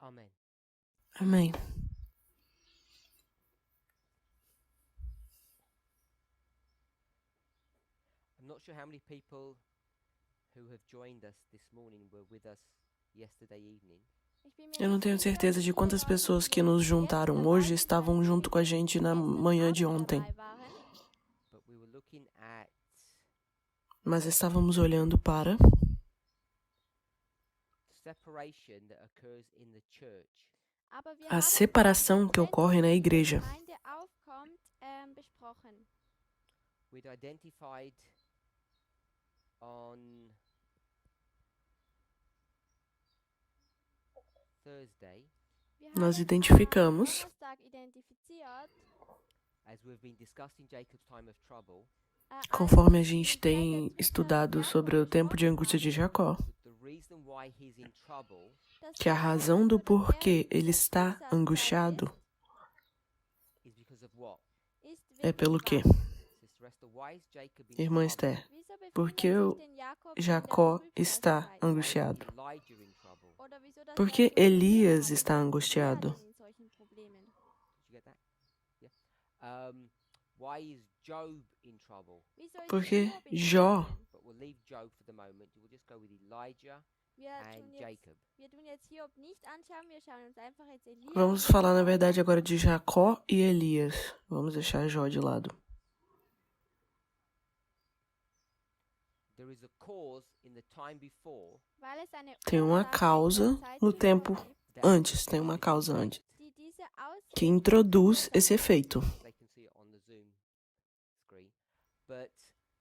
Amém. I'm not sure how many people who have joined us this morning were with us yesterday evening. Eu não tenho certeza de quantas pessoas que nos juntaram hoje estavam junto com a gente na manhã de ontem. But we were looking at Mas estávamos olhando para separation that occurs in the church. a separação que ocorre na igreja. We'd identified on Thursday, Nós identificamos, as we've been discussing Jacob's time of trouble, conforme a gente tem estudado sobre o tempo de angústia de Jacó, that the reason why he's in trouble que a razão do porquê ele está angustiado is because of what? é pelo quê? Sister Esther, why is Jacob in Irmã trouble? Esther, por que Jacó está angustiado? Elijah in trouble. Por que Elias está angustiado? Did you get that? Yeah. Why is Job in trouble? Por que Jó? But we'll leave Job for the moment. We'll just go with Elijah and Jacob. Vamos falar, na verdade, agora de Jacó e Elias. Vamos deixar Jó de lado. There is a cause in the time before Tem uma causa no tempo antes, tem uma causa antes, que introduz esse efeito. they can see it on the Zoom screen. But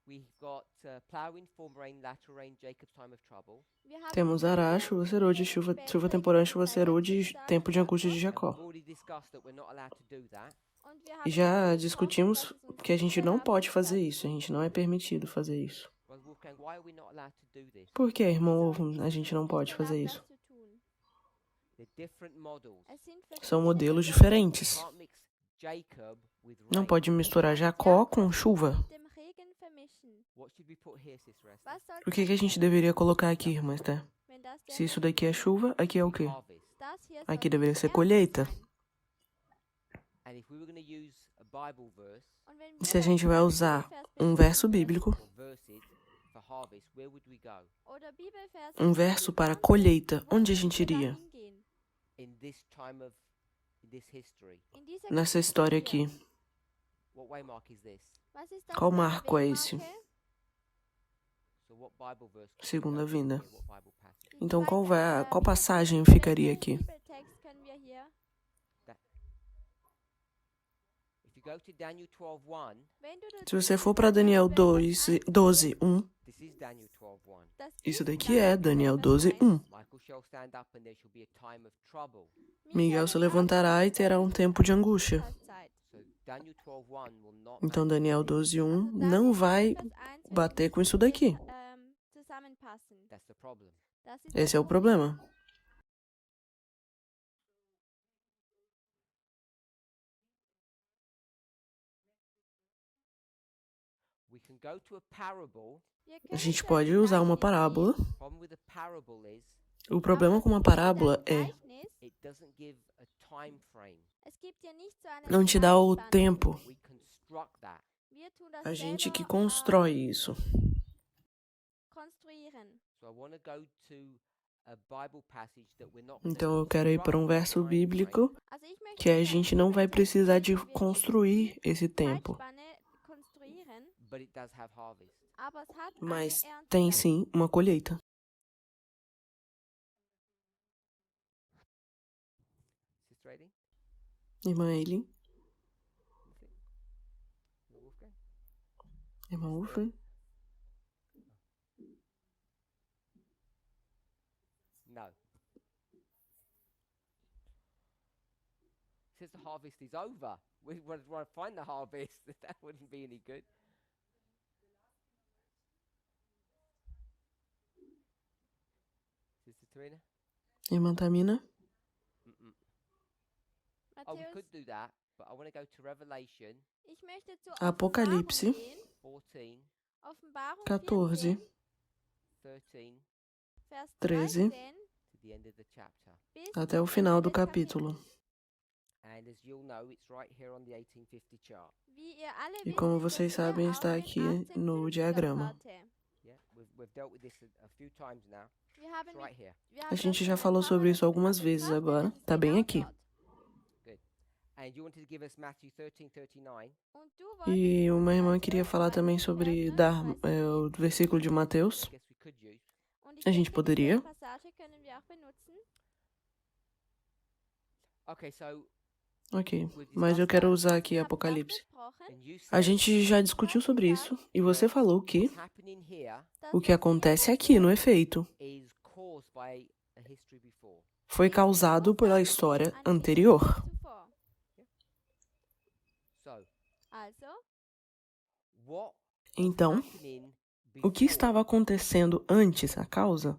we've got plowing, form rain, latter rain, Jacob's time of trouble. Temos Ará, chuva serôdia, chuva temporã, chuva serôdia e tempo de angústia de And Jacó. we've already discussed that we're not allowed to do that. E já discutimos que a gente não pode fazer isso, a gente não é permitido fazer isso. Well, Wolfgang, why are we not allowed to do this? Por que, irmão Wolfgang, a gente não pode fazer isso? They're different models. São modelos diferentes. Can't mix Jacob with Não rain. pode misturar Jacó com chuva. What should we put here, Sister Esther? O que a gente deveria colocar aqui, irmã Esther? Se isso daqui é chuva, aqui é o quê? Harvest. Aqui deveria ser colheita. And if we were going to use a Bible verse E se a gente vai usar um verso bíblico, or verses for harvest, where would we go? um verso para colheita, onde a gente iria? In this time of in this history. Nessa história aqui. What waymark is this? Qual marco é esse? So what Bible verse? could we Segunda go to vinda. here? What Bible passage? Então qual passagem ficaria aqui? If you go to Daniel 12:1, Se você for para Daniel 12:1, this is Daniel 12:1. isso daqui é Daniel 12:1. Michael shall stand up and there shall be a time of trouble. Miguel se levantará e terá um tempo de angústia. So Daniel 12:1 will not Então Daniel 12:1 não vai bater com isso daqui. That's the problem. Esse é o problema. We can go to a parable. A gente pode usar uma parábola. The problem with a parable is O problema com uma parábola é it doesn't give a time frame. não te dá o tempo. We construct that. A gente que constrói isso. So I want to go to a Bible passage that we're not Então eu quero ir para um verso bíblico que a gente não vai precisar de construir esse tempo. but it does have harvest. Mas tem sim uma colheita. Sister Aileen? Irmã Eileen? Wolfgang? Irmã Wolfgang? No. Says the harvest is over. We want to find the harvest. That wouldn't be any good. Sister Tarina? Irmã Tamina? Mm-mm. Oh, we could do that, but I want to go to Revelation Apocalipse 14, 14, 13 13 to the the end of the chapter. Até o final do capítulo. And as you'll know, it's right here on the 1850 chart. E como vocês sabem, está aqui no diagrama. Yeah, we've dealt with this a few times now. It's right here. A gente já falou sobre isso algumas vezes agora. Tá bem aqui. Good. And you wanted to give us Matthew 13:39. E uma irmã queria falar também sobre dar o versículo de Mateus. I guess we could use. A gente poderia. Okay, so Ok, mas eu quero usar aqui Apocalipse. and you A said gente já discutiu sobre isso e você falou que what's happening here o que acontece aqui no efeito is caused by a history before. foi causado pela história anterior. So, what Então, happening o que estava acontecendo antes, a causa,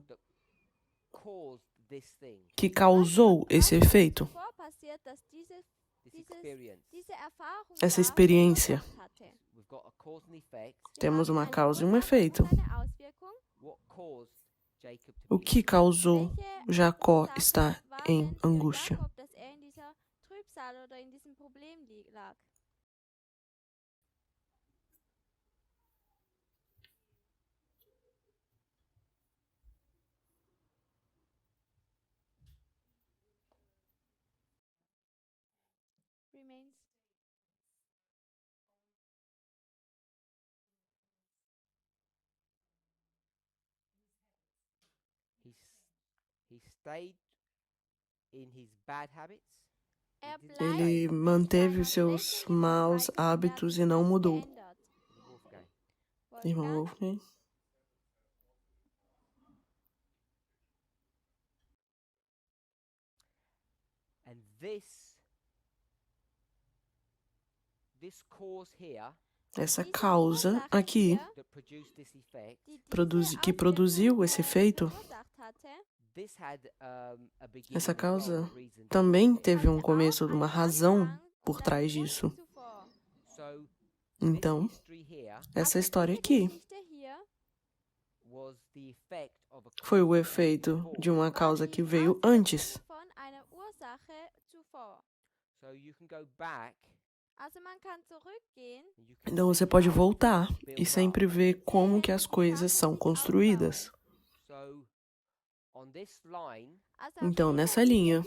caused this thing, que causou esse efeito, this experience? essa experiência? We've got a cause and effect. Temos uma causa e um efeito. What caused Jacob to O be que causou Jacó estar em angústia? he stayed in his bad habits? Ele manteve os seus maus hábitos e não mudou. Wolfgang. Irmão Wolfgang? And this cause here Essa causa aqui, that produced this effect, que produziu esse efeito, this had a beginning essa as well, causa a reason. também teve um começo, uma razão por trás disso. So Então, this history here essa história aqui was the effect of a foi o cause efeito before. de uma causa que veio antes. So you can go back and you can Então você pode voltar e sempre ver como que as coisas são construídas. So on this line, Então, nessa linha,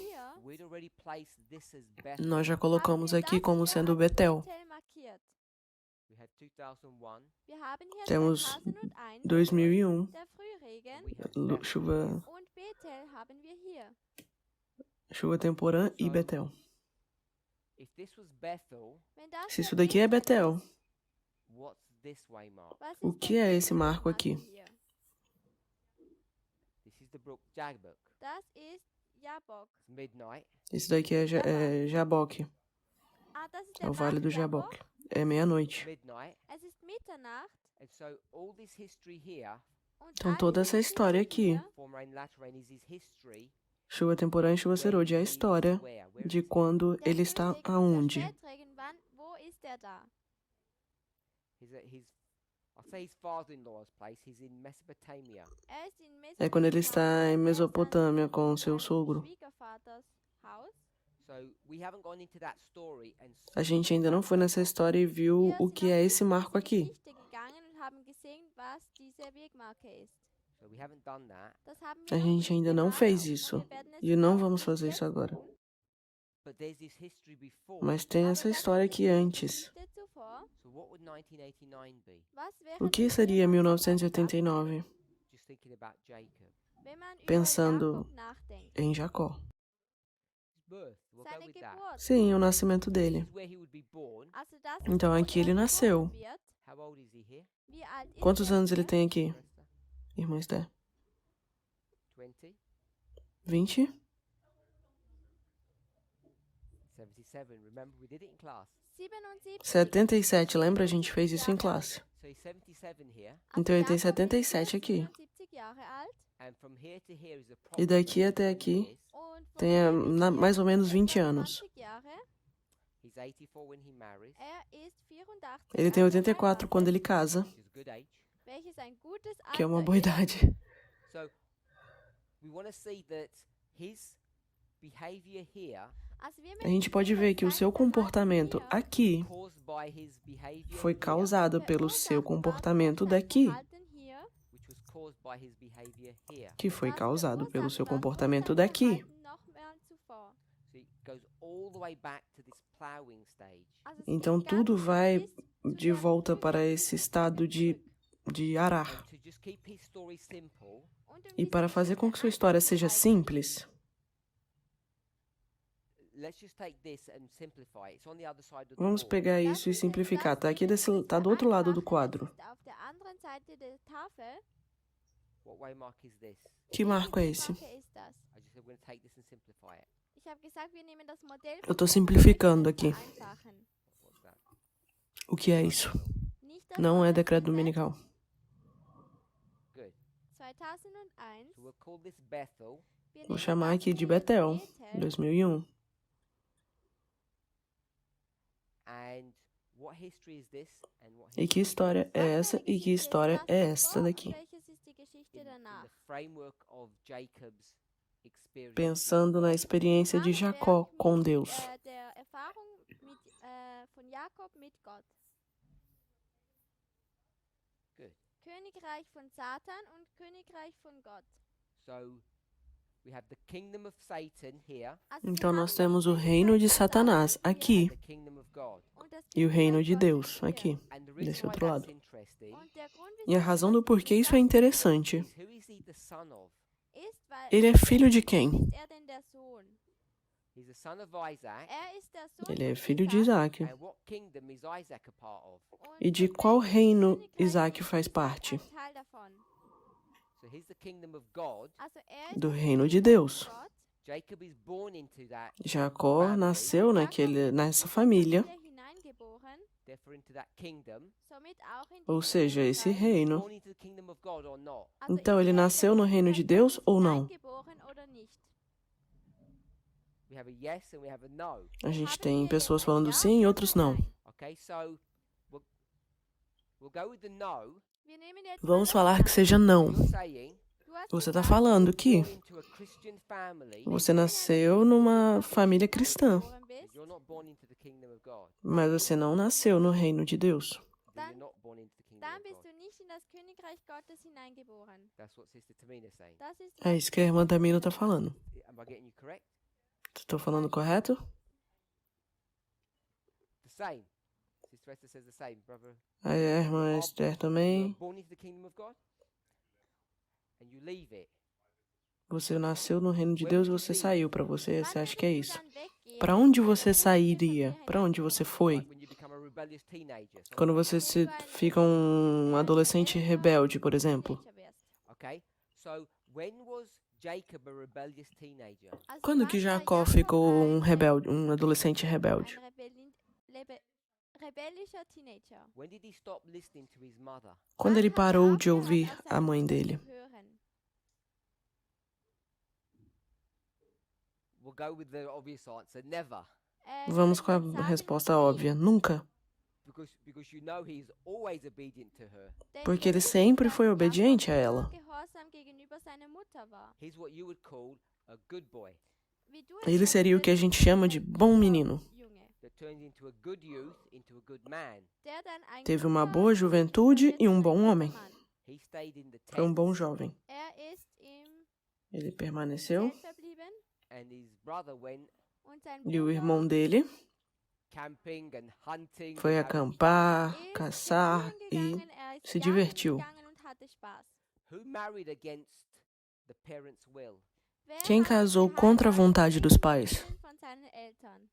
we'd already placed this as Bethel. nós já colocamos aqui como sendo Betel. We had 2001. Temos 2001, We have chuva temporã e Betel. If this was Bethel, Se isso daqui é Betel, what's this way mark? o que é esse marco aqui? This is the brook Jabbok. It's midnight. Esse daqui é Jaboque, é o Vale do Jaboque. É meia-noite. Midnight. And so all this history here, Então toda essa história aqui, former rain, latter rain, is his history. chuva temporã e chuva serôdia, é a história de quando ele está aonde. I'll say his father-in-law's place. He's in Mesopotamia. É quando ele está em Mesopotâmia com seu sogro. So we haven't gone into that story and A gente ainda não foi nessa história e viu o que é esse marco aqui. so we haven't done that. A gente ainda não fez isso. E não vamos fazer isso agora. But there's this history before. Mas tem essa história aqui antes. So what would 1989 be? O que seria 1989? Just thinking about Jacob. Pensando em Jacó. His birth. We'll go with that. Sim, o nascimento dele. This is where he would be born. Então aqui ele nasceu. How old is he here? Quantos anos ele tem aqui, irmã Esther? 20? 20? 77. Remember, we did it in class. 77, lembra? A gente fez isso em classe. So he's 77 here. Então ele tem 77 aqui. And from here to here is E daqui até aqui tem mais ou menos 20 anos. He's 84 when he marries, Ele tem 84 quando ele casa, which is a good age. que é uma boa idade. So we want to see that his behavior here A gente pode ver que o seu comportamento aqui caused by his behavior foi here, causado pelo seu comportamento daqui, which was caused by his behavior here. que foi causado pelo seu comportamento daqui. So it goes all the way back to this plowing stage. Então tudo vai de volta para esse estado de arar. And to just keep his story simple, E para fazer com que sua história seja simples, let's just take this and simplify it. It's on the other side of the vamos board. pegar isso e simplificar. Tá do outro lado do quadro. What way mark is this? Que marco é esse? I just said we're going to take this and simplify it. Eu tô simplificando aqui. What's that? O que é isso? Não é decreto dominical. Good. So we'll call this Bethel. Vou chamar aqui de Betel, 2001. And what history is this? And what E que história é essa? E que história é essa daqui? in the framework of Jacob's experience. Pensando na experiência de Jacó com Deus. Good. Königreich von Satan und Königreich von Gott. So we have the kingdom of Satan here, Então nós temos o reino de Satanás aqui the kingdom of God. e o reino de Deus aqui, And the desse reason why outro that's lado. interesting E a razão do porquê isso é interessante. is who is he the son of? ist, weil Ele é filho de quem? ist denn der Sohn? He's the son of Isaac. Ist der Sohn Ele é von filho de Isaac. Isaac. And what kingdom is Isaac a part of? Und E de von qual welchem reino Königreich Isaac ist faz Isaac parte? ein Teil davon? So he's the kingdom of God. Also ist Do reino de Deus. Gott. Jacob is born into that, Jacó nasceu nessa família, Familie hineingeboren, therefore into that kingdom. somit auch in ou dieses seja, esse Königreich. reino. Born into the kingdom of God or not? Also Então ist ele er in nasceu das no reino de Königreich Deus Gottes ou não? hineingeboren oder nicht? We have a yes and we have a no. A gente Haben tem wir pessoas jetzt ein falando Ja sim e oder outros não. Nein? Okay, so we'll go with the no. Wir nehmen jetzt Vamos mal falar das que seja não. You're saying Du hast Você está gesagt, falando que born into a Christian family, você nasceu numa família cristã, geboren bist, but you're not born into the kingdom of God. mas você não nasceu no reino de Deus. Then you're not born into the kingdom dann of bist God. du nicht in das Königreich Gottes hineingeboren. That's what Sister Tamina is saying. Das ist É isso que a irmã Tamina está falando. Am I getting you correct? Estou falando correto? The same. Sister Esther says the same, brother. Aí a irmã Esther You're também. born into the kingdom of God, and you leave it. Você nasceu no reino de Deus e você saiu. Para você, você acha que é isso? dann weggehen. Para onde você sairia? Para onde você foi? Like when you become a rebellious teenager. So, Quando você fica um adolescente rebelde, por exemplo. Teenager wirst. okay. So when was Jacob a rebellious teenager? Also Quando wann que war Jacó Jakob ficou ein, um rebelde, um adolescente rebelde? ein rebellischer Teenager? When did he stop listening to his mother? Quando Wann ele hat er parou de aufgehört, ouvir auf a seine mãe Mutter dele? zu hören? We'll go with the obvious answer. Never. Vamos com a Ich würde sagen, resposta óbvia. Nunca. Because you know he's always obedient to her. denn Porque wir ele wissen, sempre dass foi Jakob obediente a immer ela. gehorsam gegenüber seiner Mutter war. He's what you would call a good boy Wie du es Ele nennen seria o que a würdest, gente chama de bom menino. Junge, that turns into a good youth into a good man. der dann ein Teve uma guter boa juventude e um bom guter homem. Mann. He stayed in the Foi um bom tent, jovem. Ist im Ele permaneceu Zelt verblieben and his brother went und sein e o Bruder irmão dele camping and hunting. foi and having acampar, ist caçar spazieren e gegangen, ist se jagen divertiu. gegangen und hatte Spaß. fun. Who married against the parents' will? Wer Quem hat casou contra a geheiratet vontade dos pais? gegen den Willen von seinen Eltern?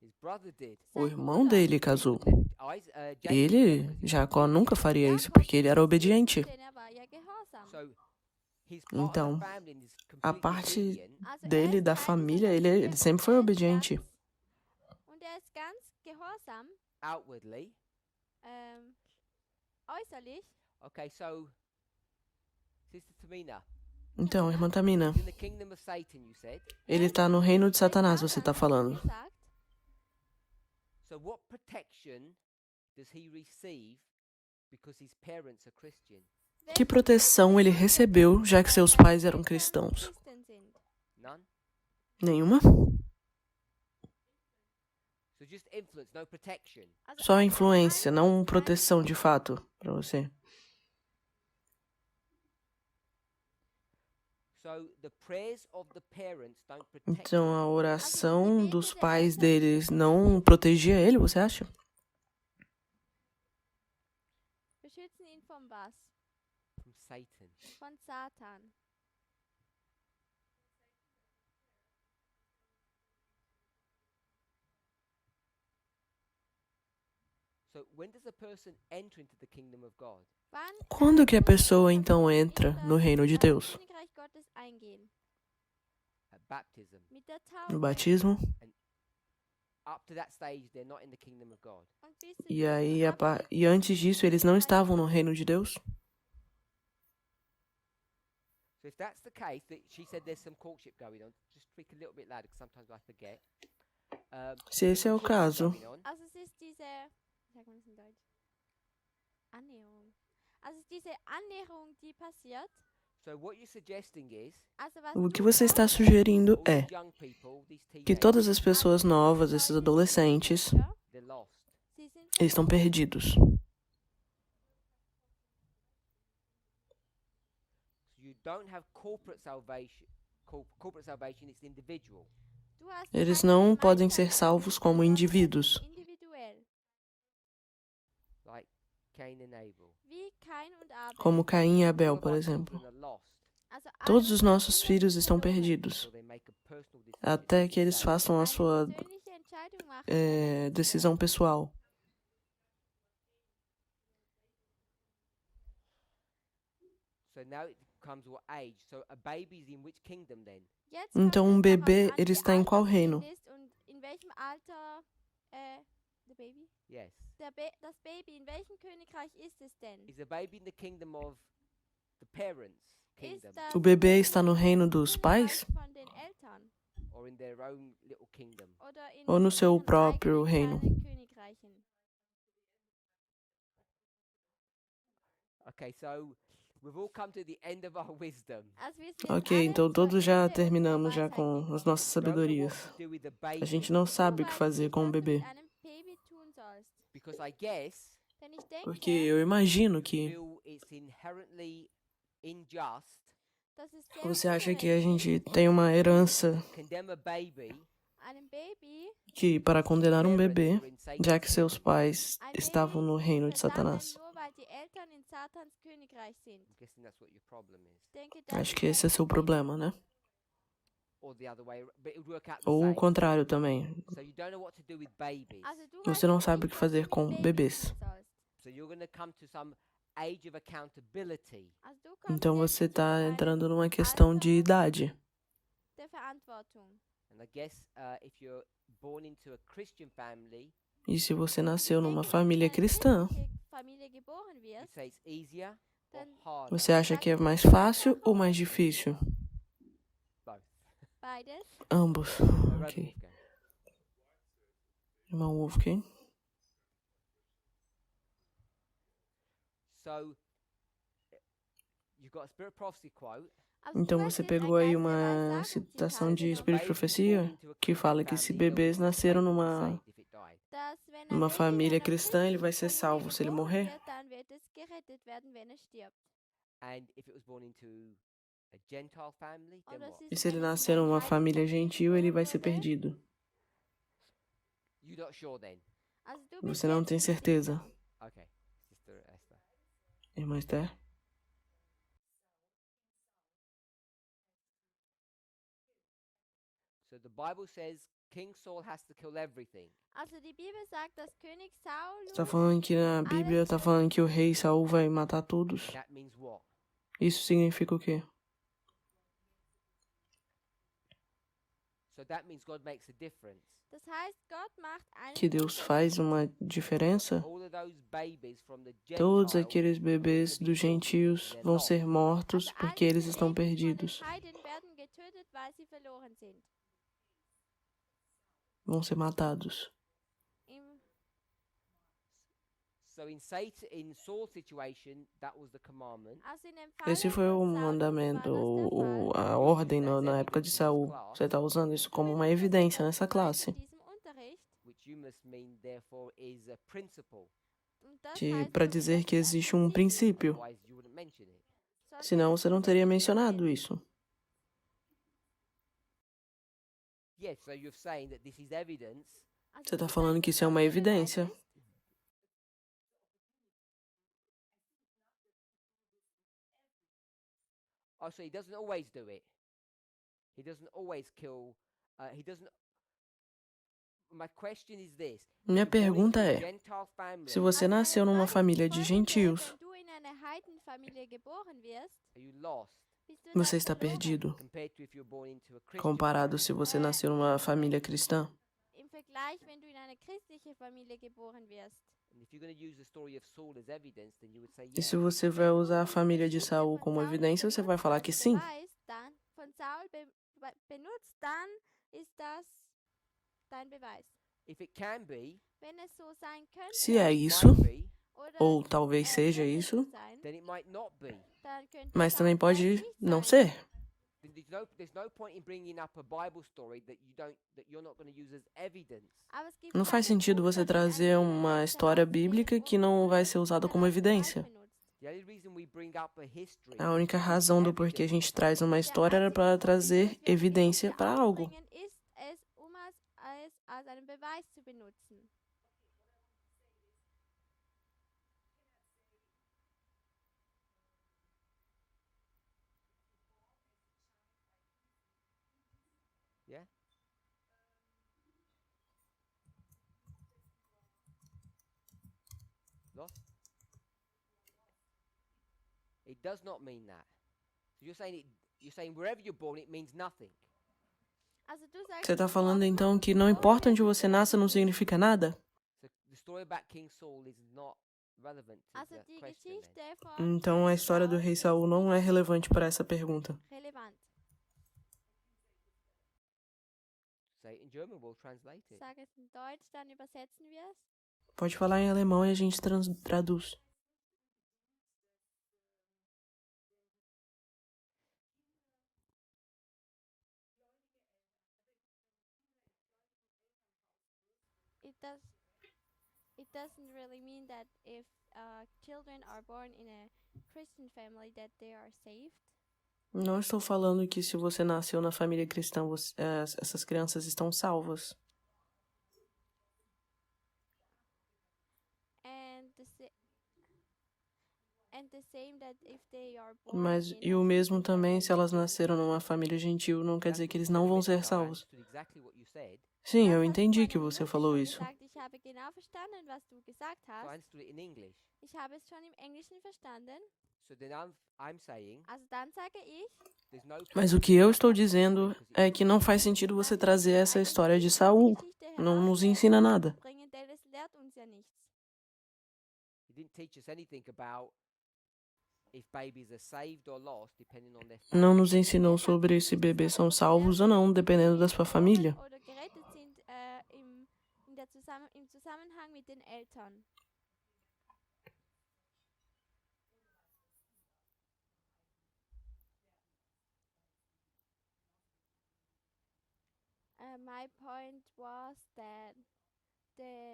His brother did. O Sein irmão Bruder. dele casou. Jacob Ele, never did. Jacó, nunca faria isso Jakob porque ele era obediente. denn er war ja gehorsam. So his part of Então, the family is a completely parte obedient, Also dele, ist da Teil família, dieser ele sempre foi Familie, obediente. Und er ist ganz gehorsam, outwardly. äußerlich. Okay, so Sister Tamina, Então, irmã Tamina, he's in the kingdom of Satan, you said. ele está no reino de Satanás, você está falando. Gesagt, So what protection does he receive because his parents are Christian? Que proteção ele recebeu, já que seus pais eram cristãos? Christen sind. None. Nenhuma? So just influence, no protection. Also Só einfach influência, não Einfluss, proteção de fato pra você. So the prayers of the parents don't protect Então a him oração dos pais deles não protegia ele, você acha? beschützen ihn von was? from Satan. Von Satan. So when does a person enter into the kingdom of God? Wann Quando que a muss pessoa eine então Person entra in no das reino de Deus? Königreich Gottes eingehen? At baptism. Mit der No Taufe. batismo? Up to that stage, they're not in the kingdom of God. Und bis zu E diesem aí, Abschnitt e antes disso, eles não estavam no reino de Deus? So if that's the case, that she said there's some courtship going on. Just speak a little bit louder, because sometimes I forget. Se esse é o Courtship caso, going on. Also es ist diese, wie sagt man das in Deutsch? Annäherung. Also es ist diese Annäherung, die passiert. So what you're suggesting is Also was o que du você está sagst, sugerindo all é these young people, these que teenagers, todas as pessoas alle novas, diese esses Leute, diese adolescentes, Teenager, they're lost. sie sind eles estão verloren. perdidos. So you don't have corporate salvation. Corporate salvation, it's individual. Du hast Eles keine não podem ser Gemeinschaft, salvos como sondern indivíduos, individuell. Like Cain and Abel. Wie Kain und Abel. como Caim e All Abel, of por our exemplo. children are lost Also Todos alle os unsere nossos Kinder filhos sind estão verloren. perdidos, until they make a personal decision até to que eles be saved. façam a Eine sua persönliche Entscheidung machen können. decisão pessoal. So now it comes what age? So a baby is in which kingdom then? Jetzt Então, kommt es bebê, darauf an, ele wie está em alt qual das reino? Kind ist und in welchem Alter the baby? Yes. Das Baby, in welchem Königreich ist es denn? Is a baby in the kingdom of the parents' Ist kingdom das O bebê Baby está no reino im dos Königreich pais? von den Eltern or in their own little kingdom? oder in Ou no seu ihren próprio eigenen reino? kleinen Königreichen? Okay, so we've all come to the end of our wisdom. Also wir sind Ok, alle então zur todos já Ende unserer terminamos já Weisheit com gekommen. as nossas Don't know what sabedorias. to do with the A baby. gente não Du sabe o que weißt fazer nicht, com o was du bebê. mit einem Baby tun sollst. Because I guess Denn ich denke, Porque eu imagino que feel it's inherently unjust dass es sehr você acha que a ungerecht gente tem uma herança to condemn a baby einem Baby que para condenar um bebê, parents are in Satan's já que kingdom. seus pais ein estavam no Baby reino de versammeln, Satanás. nur weil die Eltern in Satans Königreich sind. I'm guessing that's what your problem is. Ich denke, das Acho ist que esse é dein seu Problem. problema, né? Or the other way, but it would work out the Ou o same. contrário também. So you don't know what to do with babies. Also du Você weißt não nicht, sabe o que was du fazer mit com Babys bebês. tun sollst. So you're going to come to some age of accountability. Also du kommst Então jetzt você zu está einem entrando numa questão de Alter idade. der Verantwortung. And I guess if you're born into a Christian family, E se você nasceu Ich numa denke, wenn du família in eine cristã, christliche Familie geboren you wirst, say it's easier or dann harder. você acha que é mais fácil ou mais difícil? Both. beides. Ambos. Right, Ok. Wolfgang? Irmão Wolfgang. So you've got a spirit prophecy quote. Also du Então hast você jetzt ein pegou aí Geist der uma Weissagung citação Zitat de genommen, Espírito de Profecia que fala que se bebês nasceram numa dass wenn ein numa Baby in família einer cristã, ele vai ser christlichen salvo se ele Familie morrer. geboren wird, dann wird es gerettet werden, wenn es stirbt. And if it was born into a Gentile family, then Oder what? es E ist, se ele wenn es in nascer einer numa família Heidenfamilie gentil, ele geboren vai ser wurde, perdido. You're not sure then? also du bist Você não jetzt tem nicht certeza, sicher. Okay, Sister Esther. irmã Esther? So the Bible says King Saul has to kill everything. Also die Bibel sagt, dass König Saul Está falando que na Bíblia está falando que o rei Saul vai matar todos. That means what? Isso significa o quê? So that means God makes a difference. Das heißt, Gott macht einen Que Deus Unterschied. faz uma diferença? All of those babies from the Todos Gentiles aqueles bebês dos gentios vão ser mortos Also porque all eles diese estão Babys von den perdidos. Heiden werden getötet, weil sie verloren sind. Vão ser matados. Im, So in Saul's situation, that was the commandment. Also in dem Falle Esse foi o von Saulus war mandamento, das der Fall. a ordem na época de Saul. Você está usando isso como uma evidência nessa classe. In diesem Unterricht. Which you must mean, therefore, is a principle. Und das heißt, Para dass dizer das que ein existe um Prinzip princípio. Otherwise, you wouldn't mention it. ist. Sonst Senão hättest você du não das teria nicht mencionado erwähnt. isso. Yes, so you're saying that this is evidence. Also Você está du falando sagst, que dass isso é das uma ein Beweis evidência. ist. Oh, so he doesn't always do it. He doesn't always kill. He doesn't. My question is this: Minha if you're born into pergunta a é, Gentile family, se você Also meine nasceu numa Frage ist família die de folgende: gentios, Wenn du in einer Heidenfamilie geboren wirst, are you lost bist du você dann está verloren. perdido, compared to if you're born into a Christian comparado family? se você nasceu numa família cristã. Im Vergleich, wenn du in eine christliche Familie geboren wirst. And if you're going to use the story of Saul as evidence, then you would say E yes. se você vai usar a família de Saul como evidência, você vai falar que sim. Beweis, dann von Saul benutzt, dann ist das dein Beweis. If it can be, Wenn es so sein könnte, Se é might isso, be, oder ou talvez seja könnte isso, so sein, then it might not be. dann könnte mas es também auch pode vielleicht nicht não sein. ser. Then there's no point in bringing up a Bible story that you're not going to use as evidence. Aber es gibt Não faz keinen sentido Grund, você damit eine trazer uma Bibeltexte história aufzunehmen, bíblica que não vai ser usada como als Beweis evidência. benutzt. The only reason we bring up a history A única is razão do porquê a evidence. gente traz uma Der história era einzige para Grund, wieso trazer dass wir eine evidência Geschichte para algo. aufbringen, ist es, es als einen Beweis zu benutzen. Yeah? Lost? It does not mean that. So you're saying wherever you're born it means nothing. Also du sagst, Você está dass falando wo então immer que du não geboren importa onde wirst, você nasce, não significa nada? So the story about King Saul is not relevant to Also the die question then. Geschichte von Então a história do Saul rei ist Saul não é nicht relevante para essa pergunta. relevant. Say it in German, we'll translate it. Sag es in Deutsch, dann übersetzen wir es. Pode falar em alemão e a gente traduz. It doesn't really mean that if children are born in a Christian family that they are saved. Não estou falando que se você nasceu na família cristã, essas crianças estão salvas. And the same that if they are born Mas in e a o mesmo Christian também, se elas family, nasceram numa família gentil, não quer dizer que eles não vão ser salvos. Exactly what you said. Sim, Das eu hast du entendi vorhin que im você Russisch falou schon isso. gesagt. Ich habe genau verstanden, was du gesagt So I hast. understood it in English. Ich habe es schon im Englischen verstanden. So then I'm saying Also dann sage ich, there's no Mas point o que eu in estou bringing up that dizendo story because é it que não faz sentido você trazer essa história de diese Saul. Geschichte Não nos ensina nada. herausbringen, denn es lehrt uns ja nichts. didn't teach us anything about if babies are saved or lost depending on their Não family. nos ensinou sobre se bebês são salvos ou não, dependendo da sua família. Oder gerettet sind im Zusammenhang mit den Eltern. My point was that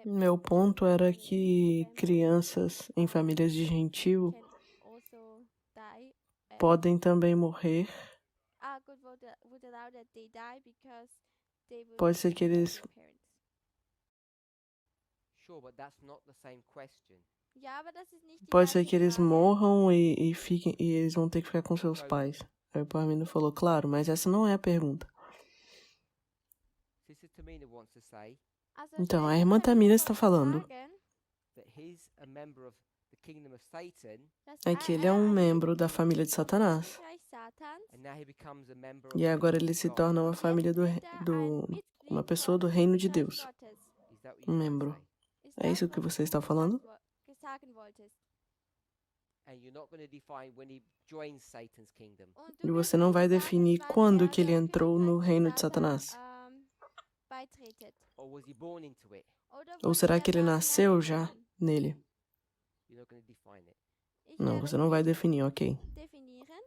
Meu ponto era que crianças em famílias de gentil can also die. podem também morrer. God would allow that they die because they would Pode ser que kill eles their parents. Sure, but that's not the same question. Ja, aber das ist nicht die Pode ser gleiche que eles Frage. morram e eles vão ter que ficar com seus pais. Aí o Parmino falou, claro, mas essa não é a pergunta. Sister Tamina wants to say Also Então, a Schwester irmã Tamina Tamina está wollte falando sagen, that he's a member of the kingdom of Satan dass é que ele é um membro da família de Satanás. Königreich Satans and now he becomes a member E of agora the ele kingdom se of God. torna uma und família jetzt wird er ein Mitglied uma pessoa do vom reino de Königreich Deus. Gottes. Is that what Um you're trying to membro. say? Ist É das, isso que was você du está falando? sagen wolltest? And you're not going to define when he joins Satan's kingdom. Und E du wirst você não nicht vai sagen, definir wann quando que ele das entrou no Königreich reino de Satan, Satanás. Beitretet. Or was he born into it? Oder Ou wurde será er que ele da nasceu já hineingeboren? nele? not going to define it. Ich Não, werde você não vai definir, ok. definieren.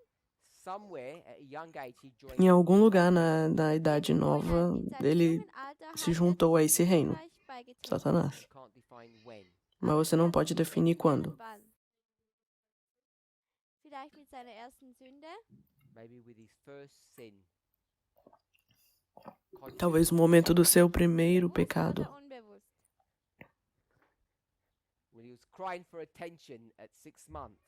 Somewhere at a young age, he joined. Em algum lugar na idade nova, In seinem ele jungen Alter se hat juntou a esse reino, Königreich beigetreten. Satanás. You can't define when. Mas você não pode definir quando. Wann? Vielleicht mit seiner ersten Sünde. Maybe with his first sin. Talvez o momento do seu primeiro Bewusst pecado. oder unbewusst? When he was crying for attention at 6 months.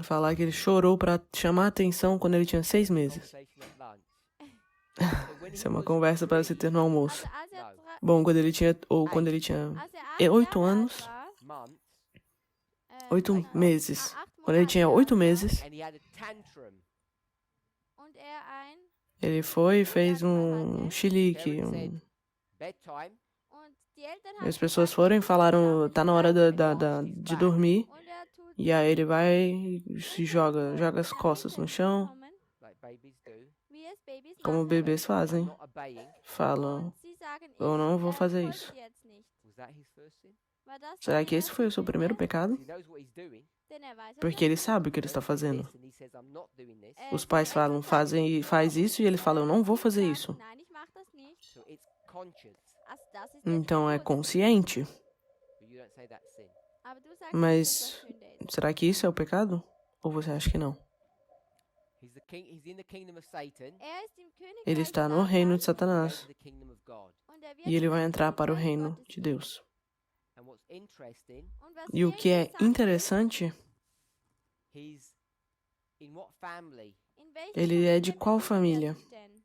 Falar que ele chorou para chamar a atenção quando ele tinha 6 meses. Conversation at lunch. So when Isso é he uma was conversa para se 3 ter no almoço. Also als er, No. Bom, quando ele tinha 8 anos, months, 8 8 meses. Quando ele tinha 8 meses, and he had a tantrum. Und er ein ele foi e fez um chilique. Bedtime. und die Eltern E haben as pessoas gesagt, foram e falaram, schlafen tá na hora gehen. de dormir. Und er tut E aí ele vai e se joga as costas no chão, Like babies do. wie es Babys como machen. bebês fazem. Not obeying. Falam, Und sie sagen, eu não vou fazer folge isso. jetzt nicht. Was that his first sin? War das Será seine que esse erste foi o seu Sünde? primeiro pecado? He knows what he's doing. Denn er weiß, was Porque ele sabe o que ele está Does fazendo. this, and he says, I'm not doing this. Os pais falam, faz isso, e ele fala, eu não vou fazer isso. Nein, ich mach das nicht. So it's conscious. Also das ist jetzt Então é bewusst. consciente. But you don't say that's sin. Aber du sagst, Mas nicht, dass das Sünde ist. será que isso é o pecado? Ou você acha que não? He's in the kingdom of Satan. Er ist im Königreich Ele está no reino de Goes Satanás. to the kingdom of God. und er wird E ele in vai das entrar para o Königreich reino Gottes de Deus. And what's interesting, Und was E o hier que é interessant interessante, he's in what family? in welcher ele é de Familie qual befindet er família? sich denn?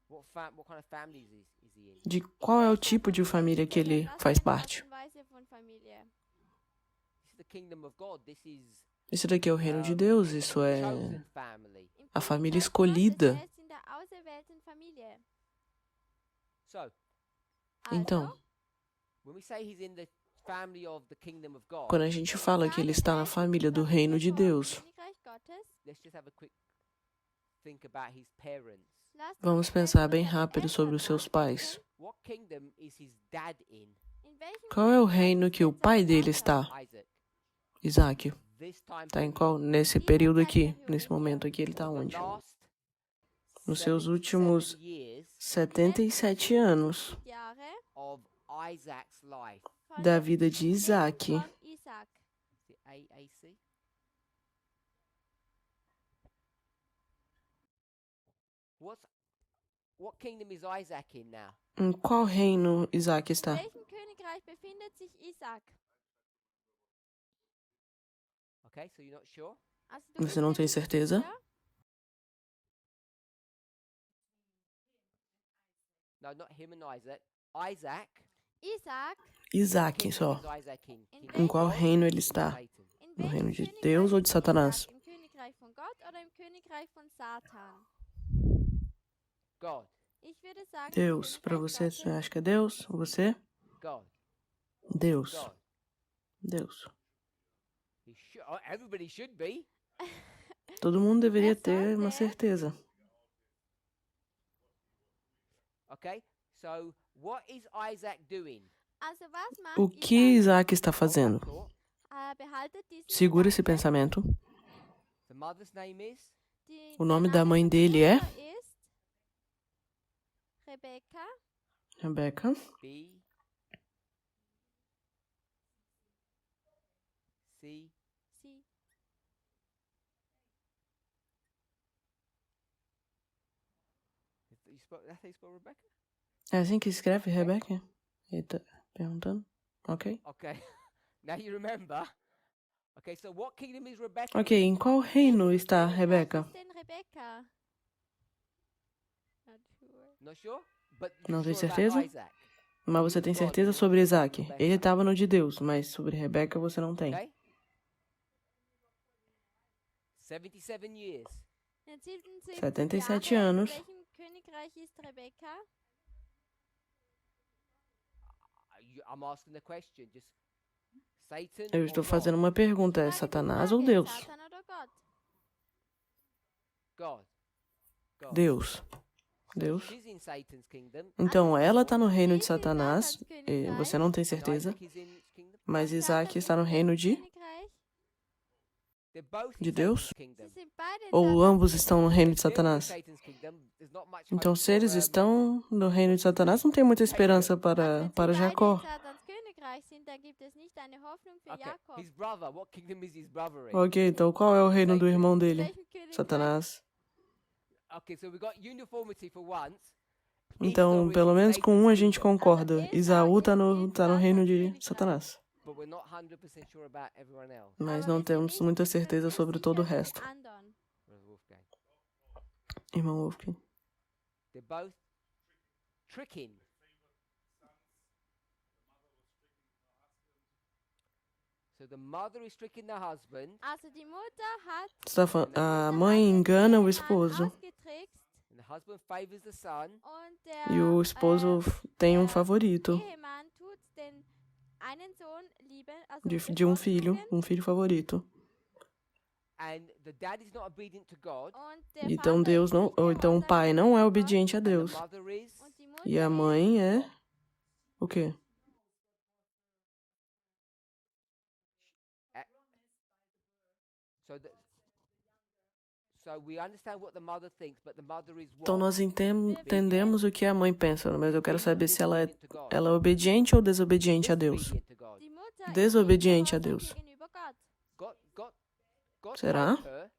What kind of families is he in? De qual é o tipo de família que ele Was faz für eine parte? Art und Weise von Familie? This is the kingdom of God. This is Isso daqui é o reino de Deus, isso é chosen family. Im a família Königreich escolhida. Gottes, er ist in der auserwählten Familie. So, Então, Also, when we say he's in the family of the kingdom of God, quando a gente fala que ele está na família do reino de Deus, Königreich Gottes, let's just have a quick think about his parents. lasst uns vamos schnell pensar über bem seine rápido sobre os Eltern seus pais. nachdenken. What kingdom is his dad in? In welchem Qual é o Königreich reino ist que o jetzt pai sein dele Vater? está? Isaac. Isaac. This time Está em period. qual? Nesse período aqui, nesse momento aqui, ele está The onde? last Nos seus 77 últimos years 77 anos Jahre of Isaac's life. von da dem vida de Leben Isaac. von Isaac. Is it AAC? What kingdom is Isaac in now? Em qual reino Isaac In está? welchem Königreich befindet sich Isaac? Okay, so you're not sure? Also, du Você bist não dir tem nicht certeza? sicher? No, not him and Isaac. Isaac. Isaac, Isaac Kingdom só. is Isaac in? Em Kingdom Em of qual God reino ele or está? Satan? in No welchem reino de Königreich Deus ou de ist Satanás? Isaac? Im Königreich von Gott oder im Königreich von Satan? God. Ich würde sagen, im Deus. Para Königreich você, Gottes. você acha que é Deus? Você? God. Deus. God. Deus. Everybody should be. Todo mundo deveria É só ter uma ter. certeza. Okay, so what is Isaac doing? Also, was macht O que Isaac? Isaac está fazendo? Thought. Behaltet diesen Segura esse Gedanken. pensamento. The mother's name is Die, O der nome da Name mãe seiner dele é Mutter ist Rebecca. Rebeca. B. C. Sie. That's how you spell Rebecca? É assim que escreve Rebeca? Ele tá perguntando. Ok. Okay. Now you remember. Okay, so what kingdom is Rebecca Ok, in? em qual reino está Königreich Rebeca? ist denn Rebecca? Not sure. Not sure? But Não you're tem sure about certeza? Isaac. Mas você tem certeza sobre Isaac? Ele estava no de Deus, mas sobre Rebeca você não tem. Okay? 77 years. In 77 77 Jahre, anos. In welchem Königreich ist Rebecca? I'm asking the question. Just Satan Eu or estou God? fazendo uma pergunta: é Meine Satanás Frage, ou Deus? Satan oder Gott? God. God. Deus. Deus. She's in Satan's kingdom. Então, ela está no reino de Sie ist in Satanás. Satans E Königreich. você não tem and certeza. Isaac is in its kingdom. Mas Und Isaac Satan está no ist reino im de Königreich. They're both De in Deus? Satan's kingdom. Sie sind beide in Ou Satans ambos estão no reino de If they're in Satanás? Satan's kingdom, there's not much Então, hope se eles for, estão no reino de Satanás, não tem muita esperança Also, para wenn sie para beide Jacó. in Satans Königreich sind, dann gibt es nicht eine Hoffnung für Okay, Jakob. his brother. What kingdom is his brother in? Ok, então qual é o reino do irmão dele? Welchen Königreich? Satanás. Okay, so we got uniformity for once. Então, Esau is pelo in menos com Satan's um a gente kingdom, concorda. Esaú está no reino de Satanás. but we're not 100% sure about everyone else. Mas Aber não wir sind temos nicht muita certeza 100% sobre todo o sicher resto. mit anderen. Brother Wolfgang. Irmão Wolfgang. They're both tricking. So the mother is tricking the husband, Also die Mutter hat Você tá falando, a den mãe engana o Ehemann esposo ausgetrickst and the husband favors the son. und e o esposo tem um der favorito Ehemann tut den einen Sohn lieben, also de um filho, bevorzugen, um filho favorito. And the dad is not obedient to God. und der Então Vater Deus ist não, nicht ou então o gehorsam pai não é Gott, obediente a And the Deus. mother is. und die Mutter E a ist mãe é o quê? So we understand what the mother thinks, but the mother is Então what? nós entendemos o que a mãe pensa, mas eu quero saber se ela é Disobedient to God. obediente ou desobediente a Deus. Disobedient to God. die Mutter ist Desobediente a nicht Deus. gehorsam gegenüber Gott. God Será? told her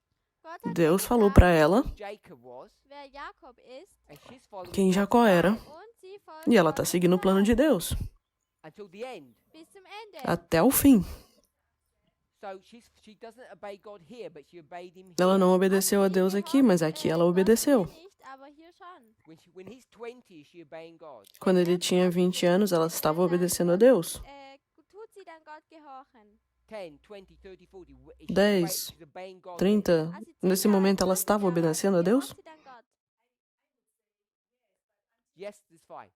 Gott hat Deus ihr falou gesagt, para ela who Jacob was, wer Jakob ist, and she's following quem God's Jacó era. plan und sie folgt E ela está Gottes seguindo o plano de Plan Deus until the end. bis zum Ende. até o fim. So she doesn't obey God here, but she obeyed him Ela here. não obedeceu a Also sie Deus aqui, mas aqui ela Gott hier obedeceu. nicht, aber hier schon. When he's 20, is she obeying God? Quando ele tinha 20 anos, ela estava obedecendo a Deus. Tut sie dann Gott gehorchen? 10, 20, 30, 40. Is she 10, she's obeying God 30. Als sie 10 Nesse Jahre momento ela 20 estava Jahre alt obedecendo a ist, Deus? gehorcht sie dann Gott? Yes, that's fine.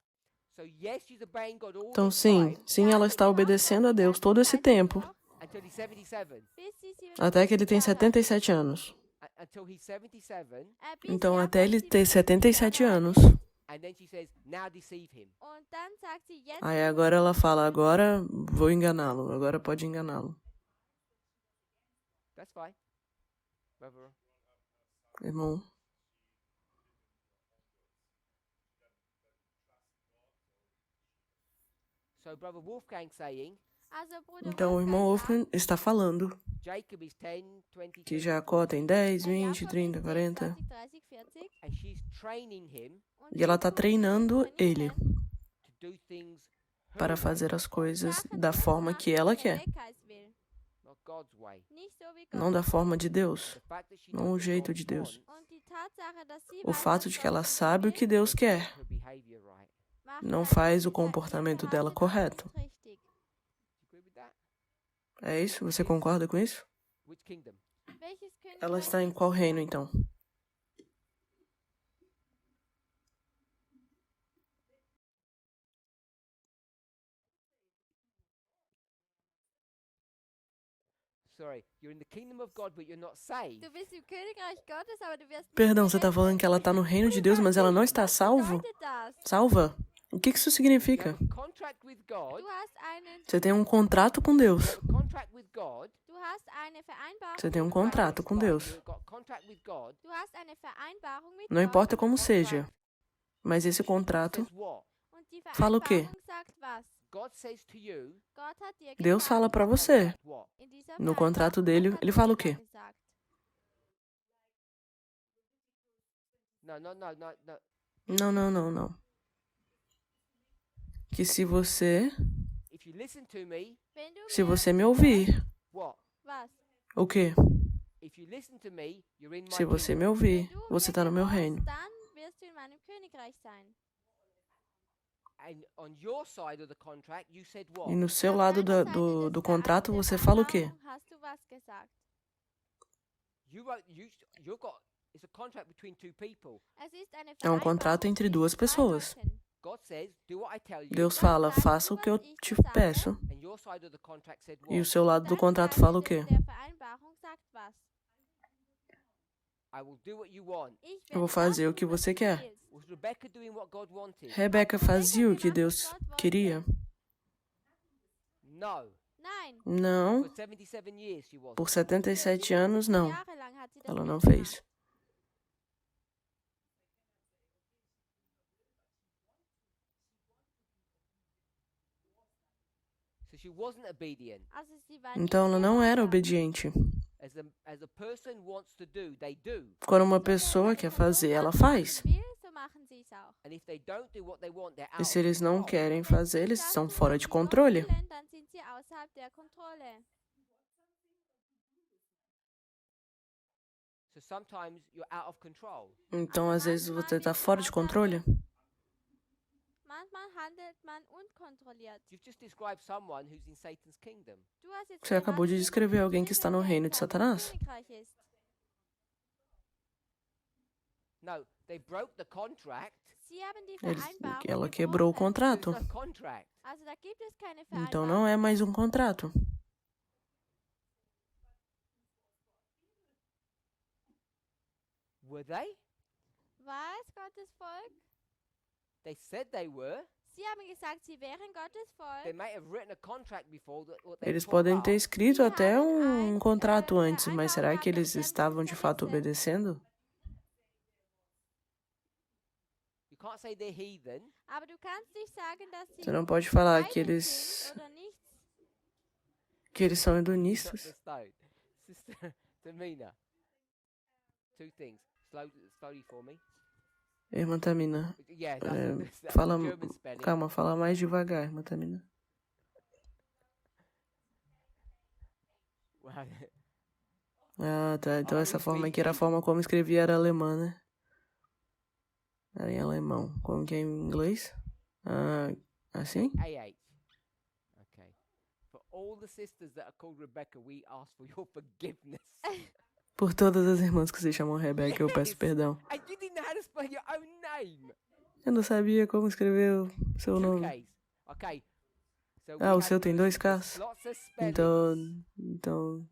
So yes, she's obeying God all Então this sim, time sim, ela está obedecendo a Deus todo esse tempo, until he's 77. Bis sie 77 até que ele tem Jahre alt 77 anos. Until he's 77, bis Então Jakob até ele ter 77 77 Jahre alt anos. ist. and then she says, "Now deceive him." Und dann sagt sie, jetzt Aí agora ela fala, agora vou enganá-lo, agora pode enganá-lo. That's fine. Brother. Irmão, So Brother Wolfgang saying, also Bruder então o irmão Wolfgang Wolfgang está falando Jacob is 10, 20, que 30, Jacó tem 10, sagt, 20, Jakob 30, ist 40. 20, 30, 40 and she's training him und E ela está sie tut ihn treinando ele trainieren, to do things her para way, fazer as coisas Sachen da so zu forma machen, que wie ela er quer, Eckheis will. not God's way. Nicht so wie não Gott. da forma de Deus. The fact that she Não knows o what jeito God de Deus. wants, Und die Tatsache, dass sie O weiß, fato was de que Gott ela von ihr sabe o will, que Deus quer her behavior right. macht não seine faz o Verhalten comportamento dela correto. nicht richtig. Do you agree with that? É isso? Você concorda com isso? Which kingdom? Welches Ela Königreich está em qual reino então? Sorry, you're in the kingdom of God, but you're not saved. Du bist im Königreich Gottes, aber du wirst nicht Perdão, você está gerettet. falando que ela está no reino de Deus, mas ela não está Was salvo? bedeutet das? Salva? O que isso You significa? have a contract with God. Du hast einen, Você tem um contrato com Deus. You have a contract with God. du hast eine Vereinbarung Você tem um mit Gott. contrato com Deus. You've got contract with God. Du hast eine Vereinbarung mit Não Gott. importa como Contract seja, mas esse contrato says what? Und die Fala o quê? Vereinbarung sagt was? God says to you. Gott hat dir Deus gesagt, fala para você. What? in dieser No contrato Vereinbarung dele, hat ele dir fala o immer quê? gesagt. No, no, no, no, no. Não, não, não, não. Que se você, If you listen to me, Wenn du se mir você me ouvir, what? was? o quê? If you listen to me, you're in my Se você me kingdom. ouvir, Wenn du você mir está no meu gehorchst, reino. dann wirst du in meinem Königreich sein. And on your side of the contract, you said what? E no seu Auf lado deiner do, Seite do, des do contrato, você fala o quê? Vereinbarung hast du was gesagt? You wrote. You got. It's a contract between two people. Es ist eine É um contrato Vereinbarung entre zwischen duas zwei pessoas. Leuten. God says, "Do what I tell you." Deus fala, faça o que eu te peço. And your side of the contract said what? E o seu lado do Deine contrato Seite fala o des- quê? der Vereinbarung sagt was? I will do what you want. Ich Eu vou werde fazer o das que tun, was você du quer. willst. Was Rebecca doing what God wanted? Rebeca fazia o que Deus queria? No. Nein. Não. For 77 years she wasn't. Por 77 anos, não. Jahre lang hat sie das Ela nicht não gemacht. fez. So she wasn't obedient. Also sie war Então ela nicht não era gehorsam. obediente. As a person wants to do, they do. Quando uma So, pessoa wenn quer eine Person fazer, ela etwas faz. machen will, so machen sie es auch. And if they don't do what they want, they're out E se of eles não control. querem Und wenn fazer, sie eles das estão tun, fora was de sie Gott controle. wollen, dann sind sie außerhalb der Kontrolle. So sometimes you're out of control. Então, às vezes, você está fora de controle. Manchmal handelt man unkontrolliert. You've just described someone who's in Satan's kingdom. Du hast jetzt Você acabou de gerade descrever jemanden alguém que está no beschrieben, reino der de in Satanás. Satans Königreich ist. No, they broke the contract. Sie haben die Eles- Vereinbarung ela quebrou o gebrochen. contrato. There's no contract. Also da gibt es keine Então, Vereinbarung. não é mais um contrato. Were they? War es Gottes Volk? They said they were. Sie haben gesagt, sie wären Gottes They Volk. may have written a contract before that what they Eles tore podem up. ter escrito até um haben contrato eine antes, mas será que eles Vereinbarung estavam de gehabt, fato dass sie obedecendo? You can't say they're heathen. Aber du kannst nicht sagen, dass sie Você não pode falar que Heiden eles, sind oder nichts. são Not hedonistas. the stone. Sister Tamina. Two things. Slowly for me. Irmã Tamina, Yeah, that's fala, German spelling. calma, fala mais devagar, irmã Tamina. Well, Ah, tá. Então Ah, essa eu forma aqui entendi. era a forma como escrevia, era alemã, né? Era em alemão. Como que é em inglês? Ah, assim? AH. Okay. For all the sisters that are called Rebecca, we ask for your forgiveness. Por todas as irmãs que se chamam Rebeca, eu peço Yes. perdão. And you didn't know how to spell your own name. Eu não sabia como escrever o seu Two nome. Ks. Okay. So Ah, o we seu have tem dois Ks? lots of spellings. Então,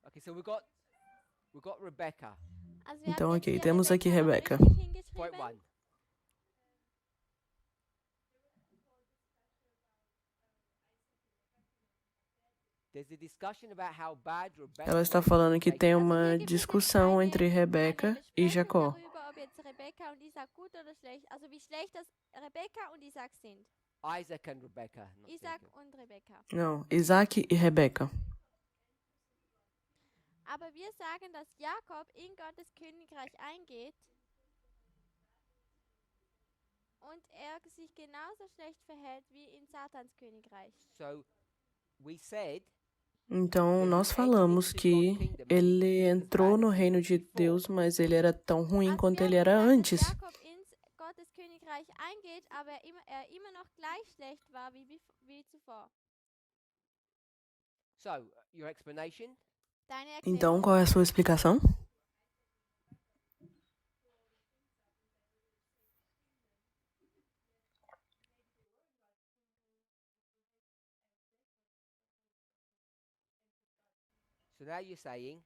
Okay, so we got Rebecca. Also wir Então, haben jetzt ok, hier temos aqui Rebecca Rebeca. richtig hingeschrieben. Point one. There's a discussion about how bad Rebecca ela está was falando que to tem Jacob. uma Also hier gibt es jetzt discussão eine entre Rebeca e Besprechung Jacó. darüber, ob jetzt Rebecca und Isaac gut oder schlecht, also wie schlecht das Rebecca und Isaac sind. Isaac and Rebecca. Not Isaac Jacob. und Rebecca. Não, Isaac e Rebeca. Aber wir sagen, dass Jakob in Gottes Königreich eingeht und er sich genauso schlecht verhält wie in Satans Königreich. So we said Então, nós falamos que ele entrou no reino de Deus, mas ele era tão ruim Also quanto wir ele haben era gesagt, dass antes. Jakob ins Gottes Königreich eingeht, aber er immer noch gleich schlecht war wie zuvor. so. Your explanation? Deine Então, Erklärung? qual é a sua explicação? So now you're saying.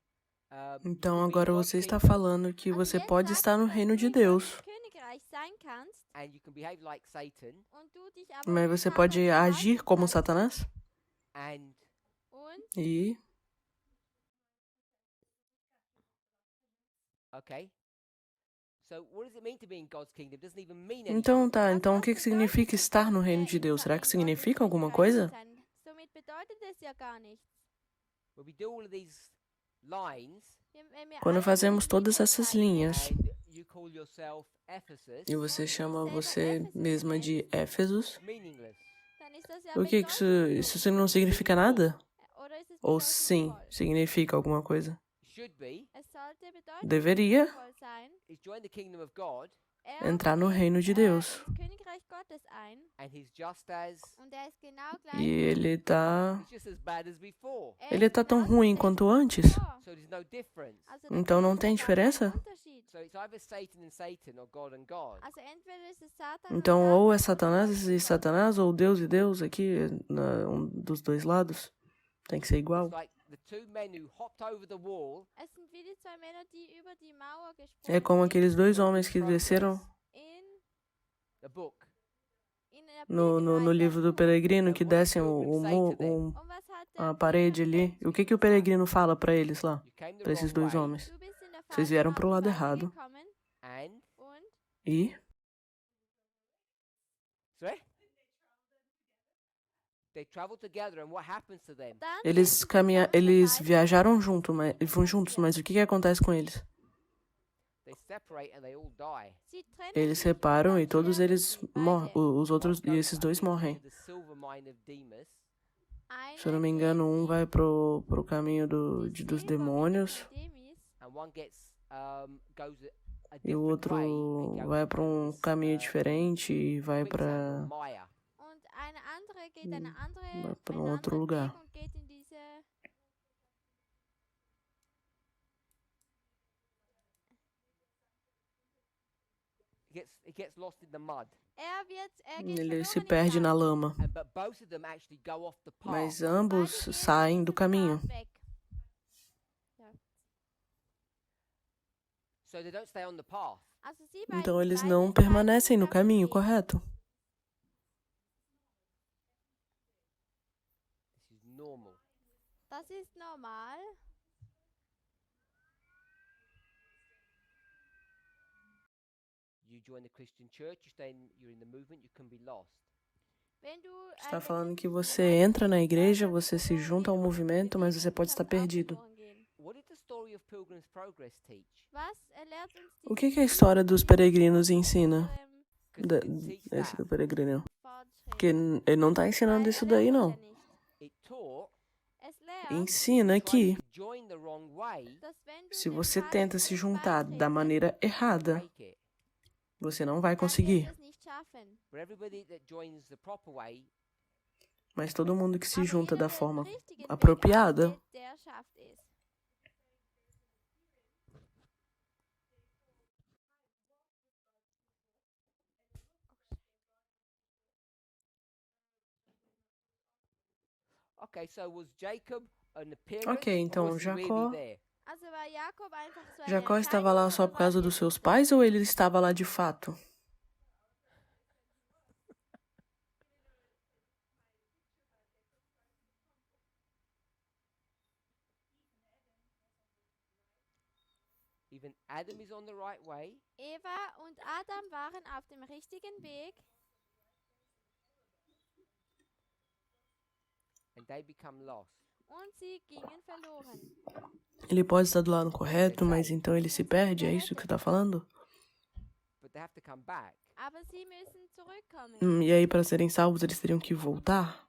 Então, you can be in agora God's você está kingdom falando que Also você jetzt pode sagst estar du, no dass reino du de in Deus, Gottes Königreich sein kannst and you can behave like Satan und du dich aber mas wie você Satan pode verhalten agir como kannst Satanás and und e okay. So what does it mean to be in God's kingdom? It doesn't even mean anything. então tá, was então o was que que bedeutet significa es estar dann, no reino de Deus? Será que in significa Gottes alguma Königreich zu coisa? sein? Somit bedeutet es ja gar nichts. When we do all of these lines Wenn wir Quando alle fazemos diese todas Linien essas zeichnen linhas and you call yourself Ephesus, e você chama selber você Éfesos mesma nennt, de Éfesos, meaningless. dann ist das ja o que que isso bedeutungslos. não significa nada? Oder ist es Ou sim, bedeutungsvoll? significa alguma coisa? It should be. Es sollte Deveria bedeutungsvoll sein. He's joined the kingdom of God, entrar no reino de Deus. ins Königreich Gottes ein and he's just as und er ist genau E gleich. ele tá. he's just as bad as before. Er Ele ist tá tão genauso ruim schlecht quanto wie antes. zuvor. So there's no difference. Also da Então gibt não es tem ja gar keinen diferença? Unterschied. So it's either Satan and Satan or God and God. Also entweder ist es Satan Então, und ou é Satan oder Satanás Gott e und Gott. Satanás, ou Deus e Deus aqui, um dos dois lados. Tem que ser igual. It's like the two men who hopped over the wall Es sind wie die zwei Männer, die über die Mauer É gesprungen como sind aqueles dois homens que desceram in, the book. in der no Pilgerreise, livro do das Buch. peregrino, que descem Und was hat der a parede ali. Pilger E o que o gesagt? peregrino fala pra eles lá? You came the Pra esses wrong dois way, homens. Du bist in der Vocês falschen vieram pro lado Autobahn errado. gekommen and und E sorry? They traveled together, and what happens to them? dann eles sind sie zusammen eles gereist. viajaram vão juntos, mas o que acontece com eles? They separate and they all die. Sie trennen Eles sich separam und e todos sterben eles sie morrem. beide. Os outros One e goes, esses I dois think, morrem. into the silver mine of Demas, Se eu não me Einer engano, geht um in vai pro caminho die dos Silbermine demônios von Demis and one goes a e o different outro way and goes vai into para um this, caminho diferente e vai quicksand para or mire. und eine andere geht eine andere, vai pra einen outro anderen lugar. Weg und geht in diese It gets lost in the mud. geht Ele se verloren im perde na Sand. lama. But both of them actually go off the path. Mas Und ambos beide gehen saem von do diesem caminho. Pfad weg. So they don't stay on the path. Also sie Então beide eles bleiben não weiter permanecem no im caminho, Weg. correto? This is normal. Das ist normal. You join the Christian church, you're in the movement, you can be lost. Wenn du Está eine falando que christliche você Gemeinde entra na igreja, bist, você se junta ao movimento, mas você pode estar perdido. What did the story of Pilgrim's Progress teach? Was lehrt uns O que a história dos peregrinos ensina? 'Cause Da- it didn't teach Esse that. do peregrino. Porque Fortschritt? ele não está ensinando isso daí, não. It taught Es lehrt, Ensina que trying to join the wrong way, dass wenn du se dem você falschen tenta se Weg juntar da beitrittst, maneira errada, break it. você não vai dann wirst conseguir. du es nicht schaffen. But everybody that joins the proper way, Mas todo mundo que se Aber junta jeder, da der den forma richtigen Weg apropriada, angeht, der schafft es. okay, so was Jacob an appearance Ok, então or was he really Jacó, there? Also war Jakob einfach so eine Jacó estava lá Erscheinung só oder por causa war dos es seus wirklich pais ou ele estava lá de fato? Even Adam is on the right way, Eva und Adam waren auf dem richtigen Weg and they become lost. und sie gingen verloren. Ele pode estar do lado correto, mas então ele se perde? É isso que você está falando? But they have to come back. Aber sie müssen zurückkommen. E aí, para serem salvos, eles teriam que voltar?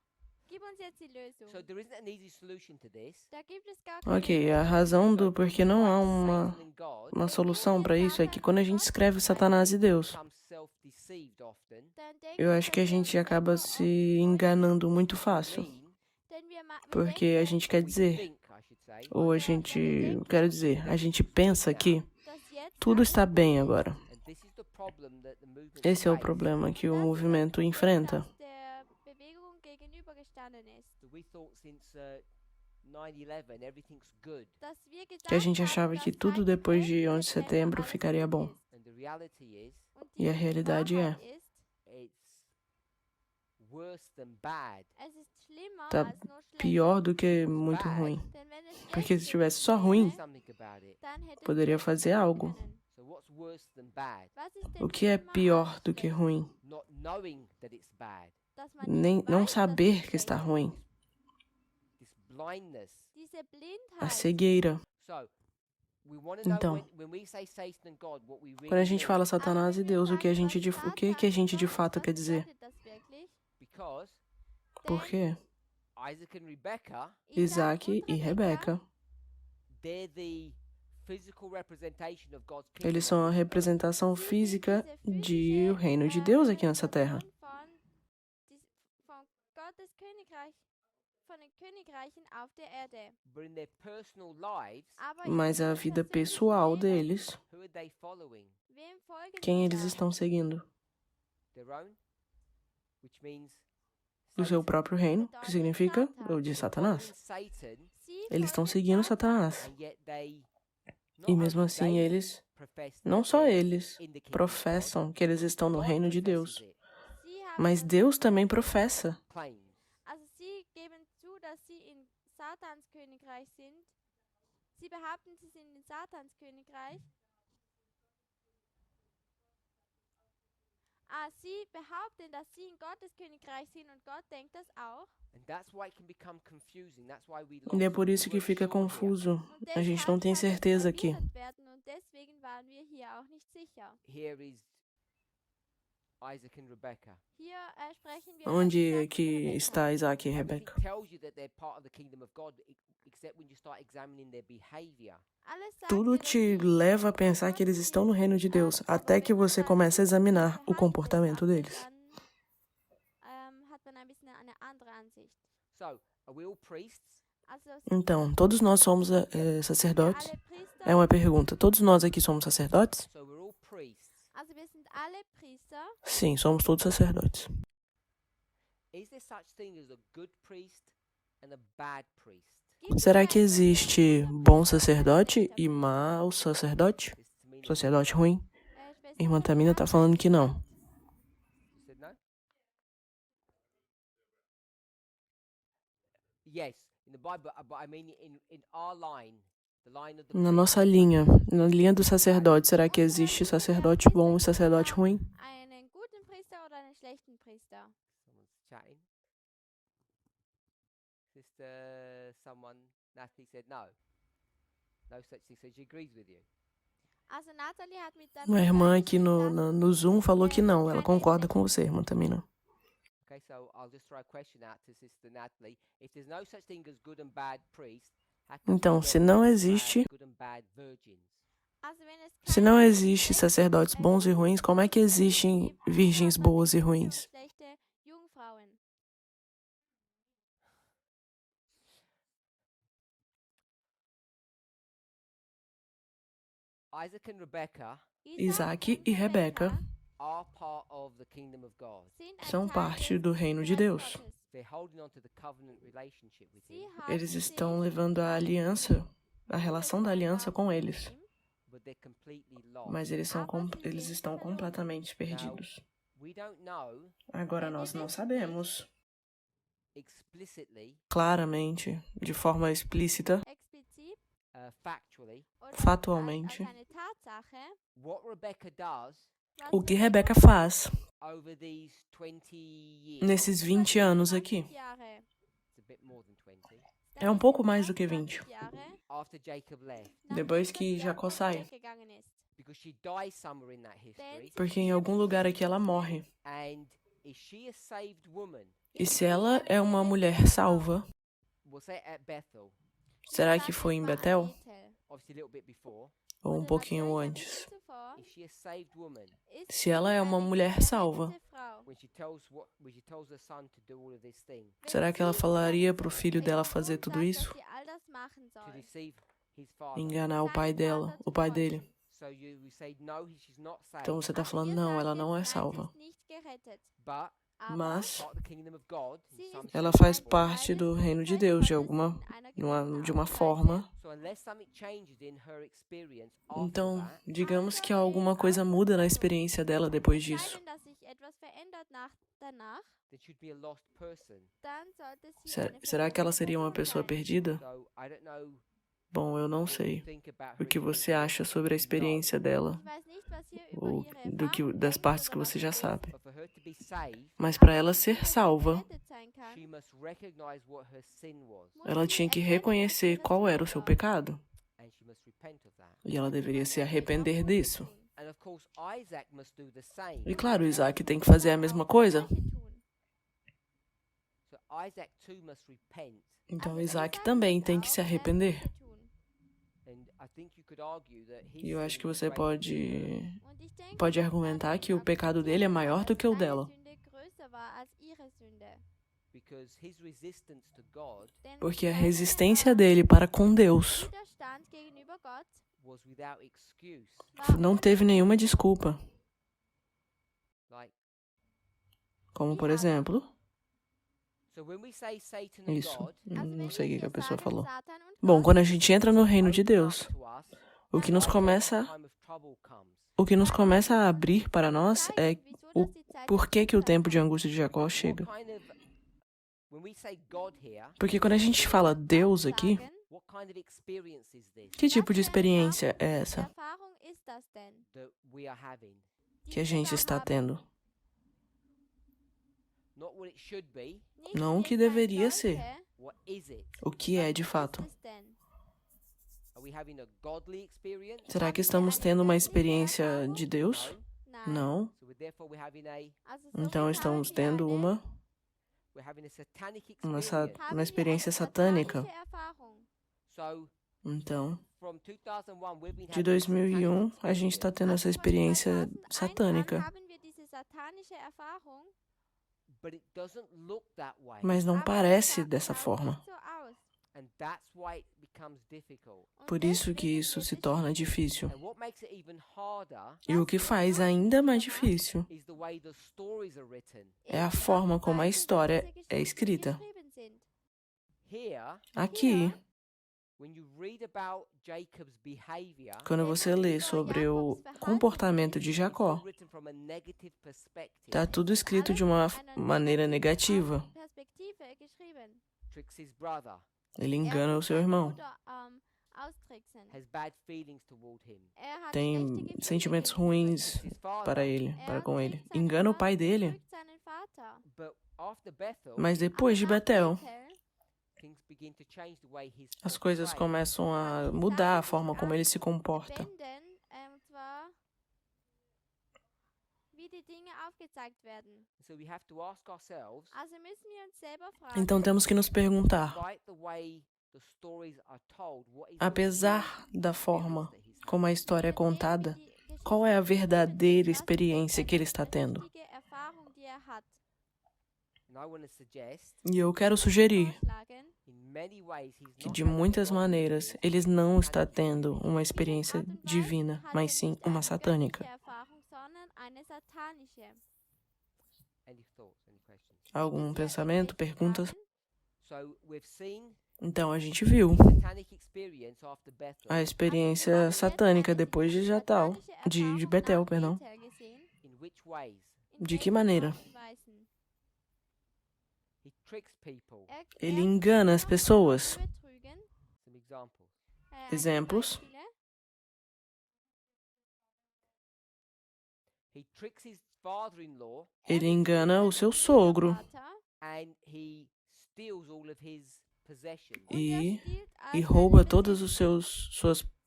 Gib uns jetzt die Lösung. So there isn't an easy solution to this. Da gibt es gar keine Ok, a Lösung. razão do porquê não há Satan and God uma solução para isso é que quando a gente escreve Satanás e Deus, become self-deceived often. Dann denken eu wir, acho que a dass wir gente uns acaba selber se oft enganando muito fácil. Mean, Denn wir Porque a denken, gente quer we dizer, think, I should say, ou a gente, quero dizer, a gente pensa que dass jetzt tudo alles está gut bem ist. agora. and this is the problem that the movement Esse é o faces. problema que o Das ist das movimento Problem, enfrenta. das der Bewegung gegenübergestanden ist. So we thought since 9/11 everything's good, Dass wir Que a gente gedacht achava haben, que dass tudo seit depois de 11. 11 de setembro alles ficaria gut bom. ist. and the reality is Und E a die realidade é, Wahrheit ist, it's worse than bad. es ist schlimmer Tá als nur schlecht. pior do que muito ruim. Denn wenn es Porque schlecht se tivesse só gewesen ruim, Do something about it. dann hätte es poderia etwas fazer tun algo. können. So what's worse than bad? Was ist denn O que é schlimmer pior als do que schlecht? ruim? Not knowing that it's bad. Dass man Nem, nicht não weiß, dass saber es que está schlecht ruim. ist. This blindness. Diese A Blindheit. cegueira. So we want to know Então, when we say Satan and God, what we really quando a gente mean. fala Aber Satanás e wenn wir Deus, o que a sagen, gente was de, o que Satan a gente de und Gott, fato was quer dizer? bedeutet das wirklich? Because Por quê? Isaac and Rebecca, Isaac und e Rebeca, they're the physical representation of God's kingdom. eles são a representação física de o reino de Deus aqui nessa terra. Von Gottes Königreich, von den Königreichen auf der Erde. But in their personal lives, Aber Mas in a ihrem vida persönlichen pessoal Leben, deles, who are they following? wem folgen quem sie eles da? estão seguindo? Their own? Which means Do seu Satan. próprio reino, que significa o de Following Satanás. Satan Sie Eles estão seguindo Satanás. and yet they E mesmo assim, eles, não só eles, professam que eles estão no reino de Deus. Mas Deus também professa. Also sie geben zu, dass sie in Satans Königreich sind. Sie behaupten, sie sind in Satans Königreich. Sie behaupten, dass sie in Gottes Königreich sind und Gott denkt das auch. E é por isso que fica confuso. Und A gente não tem certeza aqui. werden und deswegen waren wir hier auch nicht sicher. Here is Isaac and Rebecca. Hier sprechen wir Onde über Isaac und que Rebekka. está Isaac e Everything Rebeca? tells you that they're part of the kingdom of God, except when you start examining their behavior. Alles sagt Tudo dir, dass te sie leva a pensar que eles estão no reino de Deus, até que você começa a examinar o comportamento deles. Dann hat man ein bisschen eine andere Ansicht. So, are we all priests? Also Então, todos nós somos sacerdotes? alle Priester, É uma pergunta. Todos nós aqui somos sacerdotes? So we're all priests. also wir sind alle Priester. Sim, somos todos sacerdotes. Is there such thing as a good priest and a bad priest? Gibt es Será que einen existe guten bom Priester und einen sacerdote schlechten e mau sacerdote? This to me Sacerdote ruim? Priester? Irmã Tamina tá falando que não. You said no? Yes, in the Bible, but I mean in our line, the line of the Na priest. nossa linha, na linha do sacerdote, será que existe sacerdote bom e sacerdote ruim? Einen guten Priester oder einen schlechten Priester? Someone's chatting. Someone, Natalie said no. No such thing, so she agrees with you. Also Natalie hat mit der Uma irmã aqui übereingestimmt, dass no Zoom falou que não. Ela concorda com você, irmã Tamina. Okay, so I'll just throw a question out to Sister Natalie. If there's no such thing as good and bad priests, how come Então, there se are não good and existe, bad- good and bad virgins? also wenn es se keine não guten existe sacerdotes bons e ruins, como é que existem virgens boas e ruins? schlechte Jungfrauen. Isaac and Rebecca Isaac e Rebeca are part of the kingdom of God. sind ein são Teil parte des do reino de Königreichs Deus. Gottes. They're holding on to the covenant relationship with Sie him, haben Eles estão sich levando a aliança, a relação da aliança com eles. but they're completely lost. Mas eles estão completamente perdidos. We don't know Agora nós não sabemos explicitly, claramente, de forma explícita, explizit factually, oder Fatualmente, als eine Tatsache, what Rebecca does was o que Rebekka Rebeca faz over these 20 years. nesses über 20 diese anos 20 aqui. Jahre, It's a bit more than 20. É um pouco mais do que 20 20. Jahre, After Jacob left, Depois nachdem que das Jacó Jakob sai. weggegangen ist. because she dies somewhere in that history. Porque em algum lugar aqui ela morre. And is she a saved woman? E se ela é uma mulher salva, We'll say at Bethel, será que foi em Betel? obviously a little bit before. Ou um pouquinho antes? Is she a saved woman Se ela é uma mulher salva, when she tells her son to do all of this thing será que ela falaria pro filho dela fazer tudo isso? to deceive his father? Enganar o pai dela, o pai dele. So you say no, she's not saved. Então você tá falando, não, ela não é salva. But Mas part of the kingdom of God, in some ela sense, faz or- parte do reino de Deus de uma forma. So unless something changes in her experience after Então, that, digamos que alguma coisa muda na experiência dela depois disso. then she'd be a lost person. Será que ela seria uma pessoa perdida? So I don't know Bom, eu não what you sei think about o her que você experience. acha sobre a experiência dela, ou das partes que você já já sabe. But for her to be saved, Mas para ela ser salva, she must recognize what her sin was, ela tinha que reconhecer qual era o seu pecado. and she must repent of that. E ela deveria se arrepender disso. And of course, Isaac must do the same. E claro, Isaac tem que fazer a mesma coisa. So Isaac too must repent. Então Isaac também tem que se arrepender. And I think you could argue that his E eu acho sin que was você greater pode argumentar que o pecado dele é maior do que o dela. because his resistance to God Porque a resistência dele para com Deus was without excuse. não teve nenhuma desculpa. Like, Como, por exemplo, so when we say Satan and isso. God, Não sei o que a pessoa falou. Bom, quando a gente entra no reino de Deus, o que nos começa a abrir para nós é o porquê que o tempo de angústia de Jacó chega. Porque quando a gente fala Deus aqui, que tipo de experiência é essa que a gente está tendo? Não o que deveria ser. O que é de fato? Será que estamos tendo uma experiência de Deus? Não. Então estamos tendo uma experiência satânica. Então, de 2001, a gente está tendo essa experiência satânica. Mas não parece dessa forma. Por isso que isso se torna difícil. E o que faz ainda mais difícil é a forma como a história é escrita. Aqui, quando você lê sobre o comportamento de Jacó, está tudo escrito de uma maneira negativa. Ele engana o seu irmão. Tem sentimentos ruins para com ele. Engana o pai dele. Mas depois de Betel, as coisas começam a mudar a forma como ele se comporta. Então temos que nos perguntar, apesar da forma como a história é contada, qual é a verdadeira experiência que ele está tendo? E eu quero sugerir que, de muitas maneiras, ele não está tendo uma experiência divina, mas sim uma satânica. Algum pensamento, perguntas? Então, a gente viu a experiência satânica depois de Betel, perdão. De que maneira? Ele engana as pessoas. Exemplos. Ele engana o seu sogro e rouba todos os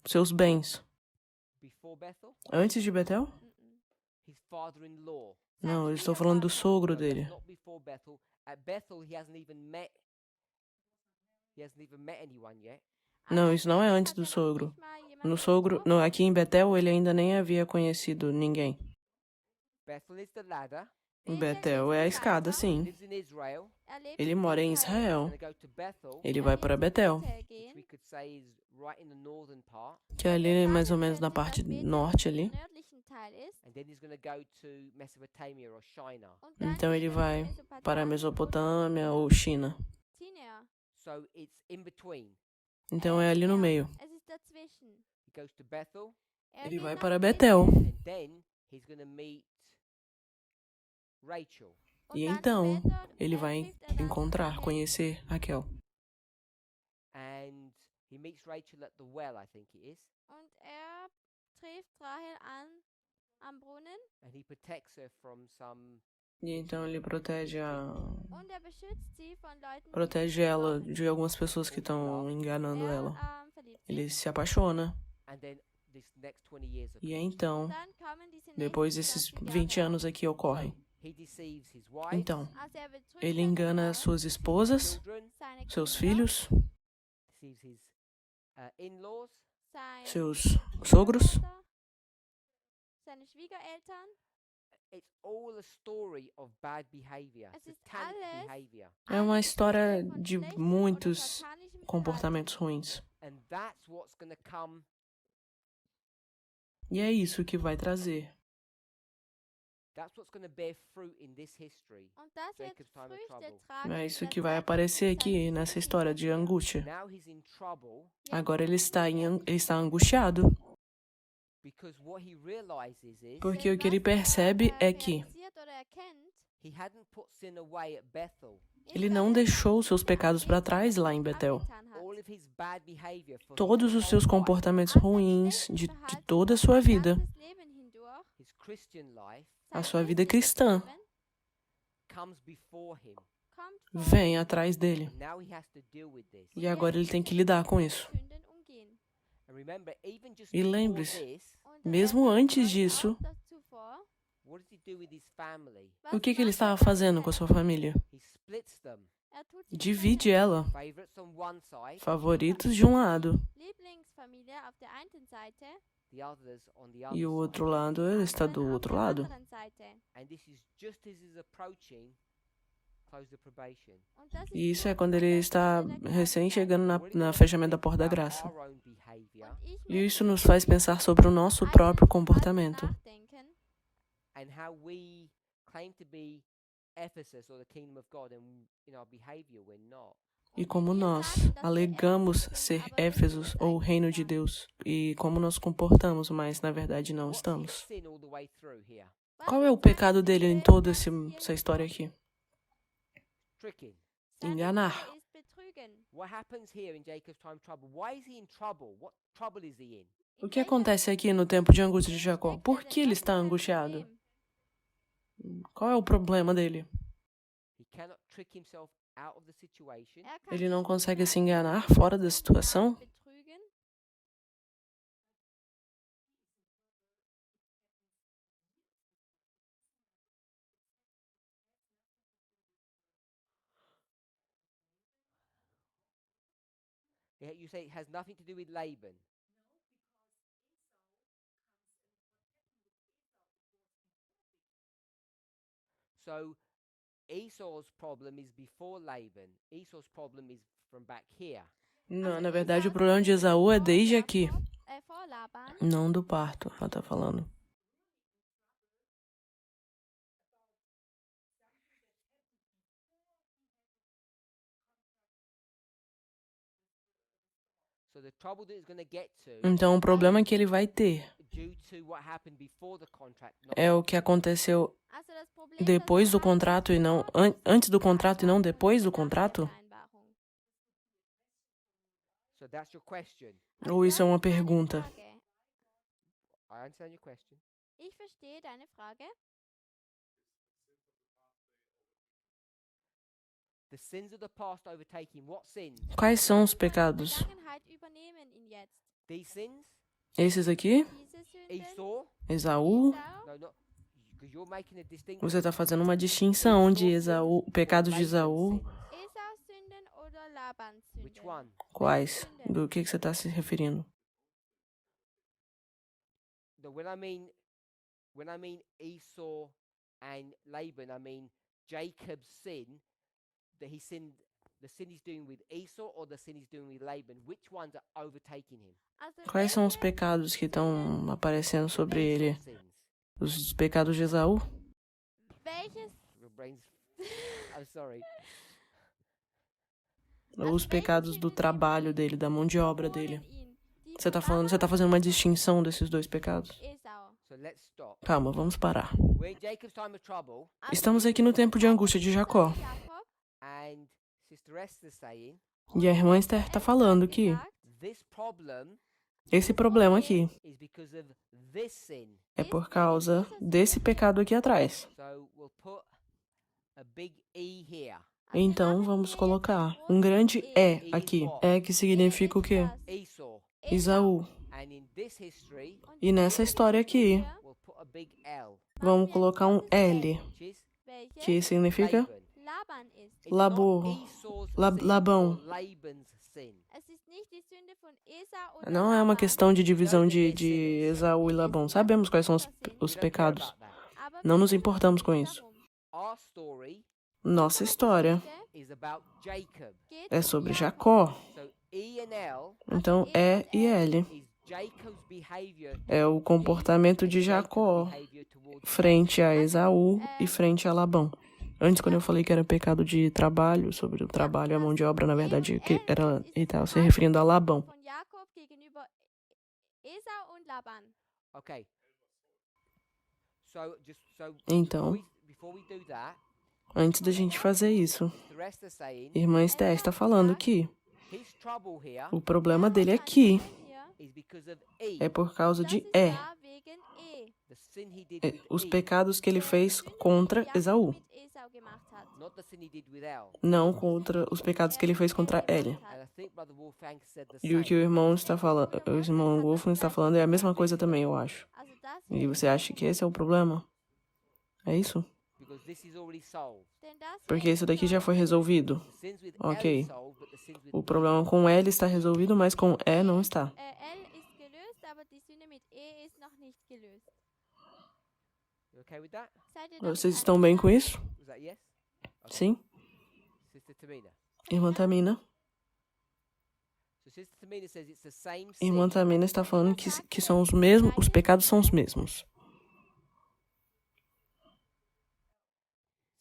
seus bens. Antes de Betel? Não, eu estou falando do sogro dele. Não, isso não é antes do sogro. Aqui em Betel, ele ainda nem havia conhecido ninguém. Betel é a escada, sim. Ele mora em Israel. Ele vai para Betel, que é ali mais ou menos na parte norte ali. Então ele vai para a Mesopotâmia ou China. Então é ali no meio. Ele vai para Betel. E então ele vai conhecer Raquel. E então ele protege ela de algumas pessoas que estão enganando ela. Ele se apaixona. E então, depois desses 20 anos aqui ocorrem. Então, ele engana suas esposas, seus filhos, seus sogros. É uma história de muitos comportamentos ruins. E é isso que vai trazer É isso que vai aparecer aqui nessa história de angústia. Agora ele está angustiado. Porque o que ele percebe é que ele não deixou seus pecados para trás lá em Betel. Todos os seus comportamentos ruins de toda a sua vida, a sua vida cristã, vem atrás dele. E agora ele tem que lidar com isso. E lembre-se, mesmo antes disso, o que ele estava fazendo com a sua família? Divide ela. Favoritos de um lado. E o outro lado, ele está do outro lado. E isso é quando ele está recém chegando na fechamento da porta da graça. E isso nos faz pensar sobre o nosso próprio comportamento. E como nós alegamos ser Éfesos ou o reino de Deus, e como nos comportamos, mas na verdade não estamos. Qual é o pecado dele em toda essa história aqui? Enganar. O que acontece aqui no tempo de angústia de Jacó? Por que ele está angustiado? Qual é o problema dele? Ele não consegue se enganar fora da situação? You say it has nothing to do with Laban. So Esau's problem is before Laban. Esau's problem is from back here. Não, na verdade, o problema de Esaú é desde aqui. Não do parto, ela está falando. Então, o problema que ele vai ter é o que aconteceu depois do contrato e não antes do contrato e não depois do contrato? Ou isso é uma pergunta? Quais são os pecados? Esses aqui? Esaú? Você está fazendo uma distinção de Esaú, o pecado de Esaú. Quais? Do que você está se referindo? When I mean Esau and Laban, I mean Jacob's sin, that he sinned, the sin he's doing with Esau or the sin he's doing with Laban. Which ones are overtaking him? Quais são os pecados que estão aparecendo sobre ele? Os pecados de Esaú? I'm sorry. Os pecados do trabalho dele, da mão de obra dele. Você está fazendo uma distinção desses dois pecados? Calma, vamos parar. Estamos aqui no tempo de angústia de Jacó. E a irmã Esther está falando que esse problema aqui é por causa desse pecado aqui atrás. Então, vamos colocar um grande E aqui. E que significa o quê? Esaú. E nessa história aqui, vamos colocar um L, que significa Labão. Não é uma questão de divisão de Esaú e Labão. Sabemos quais são os pecados. Não nos importamos com isso. Nossa história é sobre Jacó. Então, E e L é o comportamento de Jacó frente a Esaú e frente a Labão. Antes, quando eu falei que era pecado de trabalho, sobre o trabalho e a mão de obra, na verdade, que era, ele estava se referindo a Labão. Von Jakob gegenüber Esau und Laban. Okay. So Então, before we do that, antes da gente fazer isso, the rest are saying irmã Esther está falando que his trouble here o problema dele aqui Hier, is because of E. é por causa das de ist E. da wegen E. The sin he did É, with os E, pecados que ele fez contra Jakob Esaú. mit Esau gemacht hat. not the sin he did with El. Não contra os pecados que ele fez contra ele. And I think Brother Wolfgang said the E o que o same. irmão está falando, o irmão Wolfgang está falando é a mesma coisa também, eu acho. Also das E você acha que esse é o problema? É isso? Because this is already solved. denn das Porque isso daqui já foi resolvido. The sins with Ok. El is solved, but the sins with O problema com L está resolvido, mas com E não está. L ist gelöst, aber die Sünde mit E ist noch nicht gelöst. You okay with that? Seid ihr damit Vocês estão bem com isso? Was that yes? Sim? Sister Tamina. Irmã Tamina. So Sister Tamina says it's the same Irmã sin. Tamina está falando que são os mesmos, os pecados são os mesmos.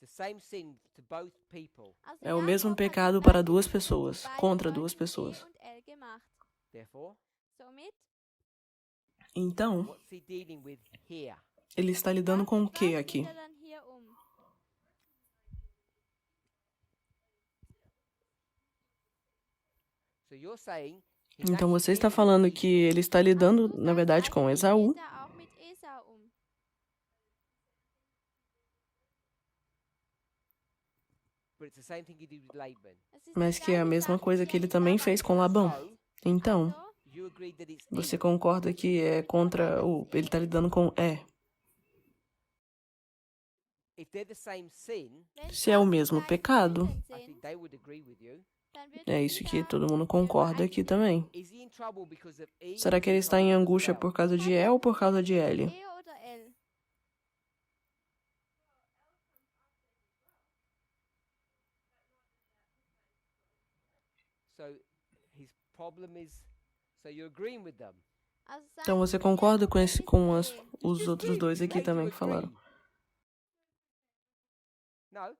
It's the same sin to both people. Also É o Jakob mesmo hat pecado die para beiden duas Sünden pessoas, beiden contra Leuten duas E pessoas. und L gemacht. Therefore, Somit Então, what's he dealing with here? ele está lidando com o que was aqui? geht er dann hier So you're saying he's Então actually você está dealing with falando Esau. que ele está lidando, Also du na sagst verdade, com eigentlich, Esaú. geht er auch mit Esau But it's the same thing he did with Laban. Es ist Mas die que é a gleiche mesma Sache, coisa die que er ele mit também Laban fez com gemacht Labão. hat. So Então, Also, you agreed that it's você E. concorda que é contra o... Ele está lidando com E. If they're the same sin, wenn Se é o das die mesmo gleichen pecado, Sünden I think sind, they would agree with you. dann wird é isso que jeder todo mundo concorda aqui também. Is he in trouble because of E? Será or que is he ele in está em trouble because of angústia L? por causa de E ou por causa de L? E oder L? So his problem is, so you're agreeing with them. Also Então sagen você wir, concorda ihr com esse, Problem com ist E. os Just outros agree. dois aqui Make também you que falaram? agree. No.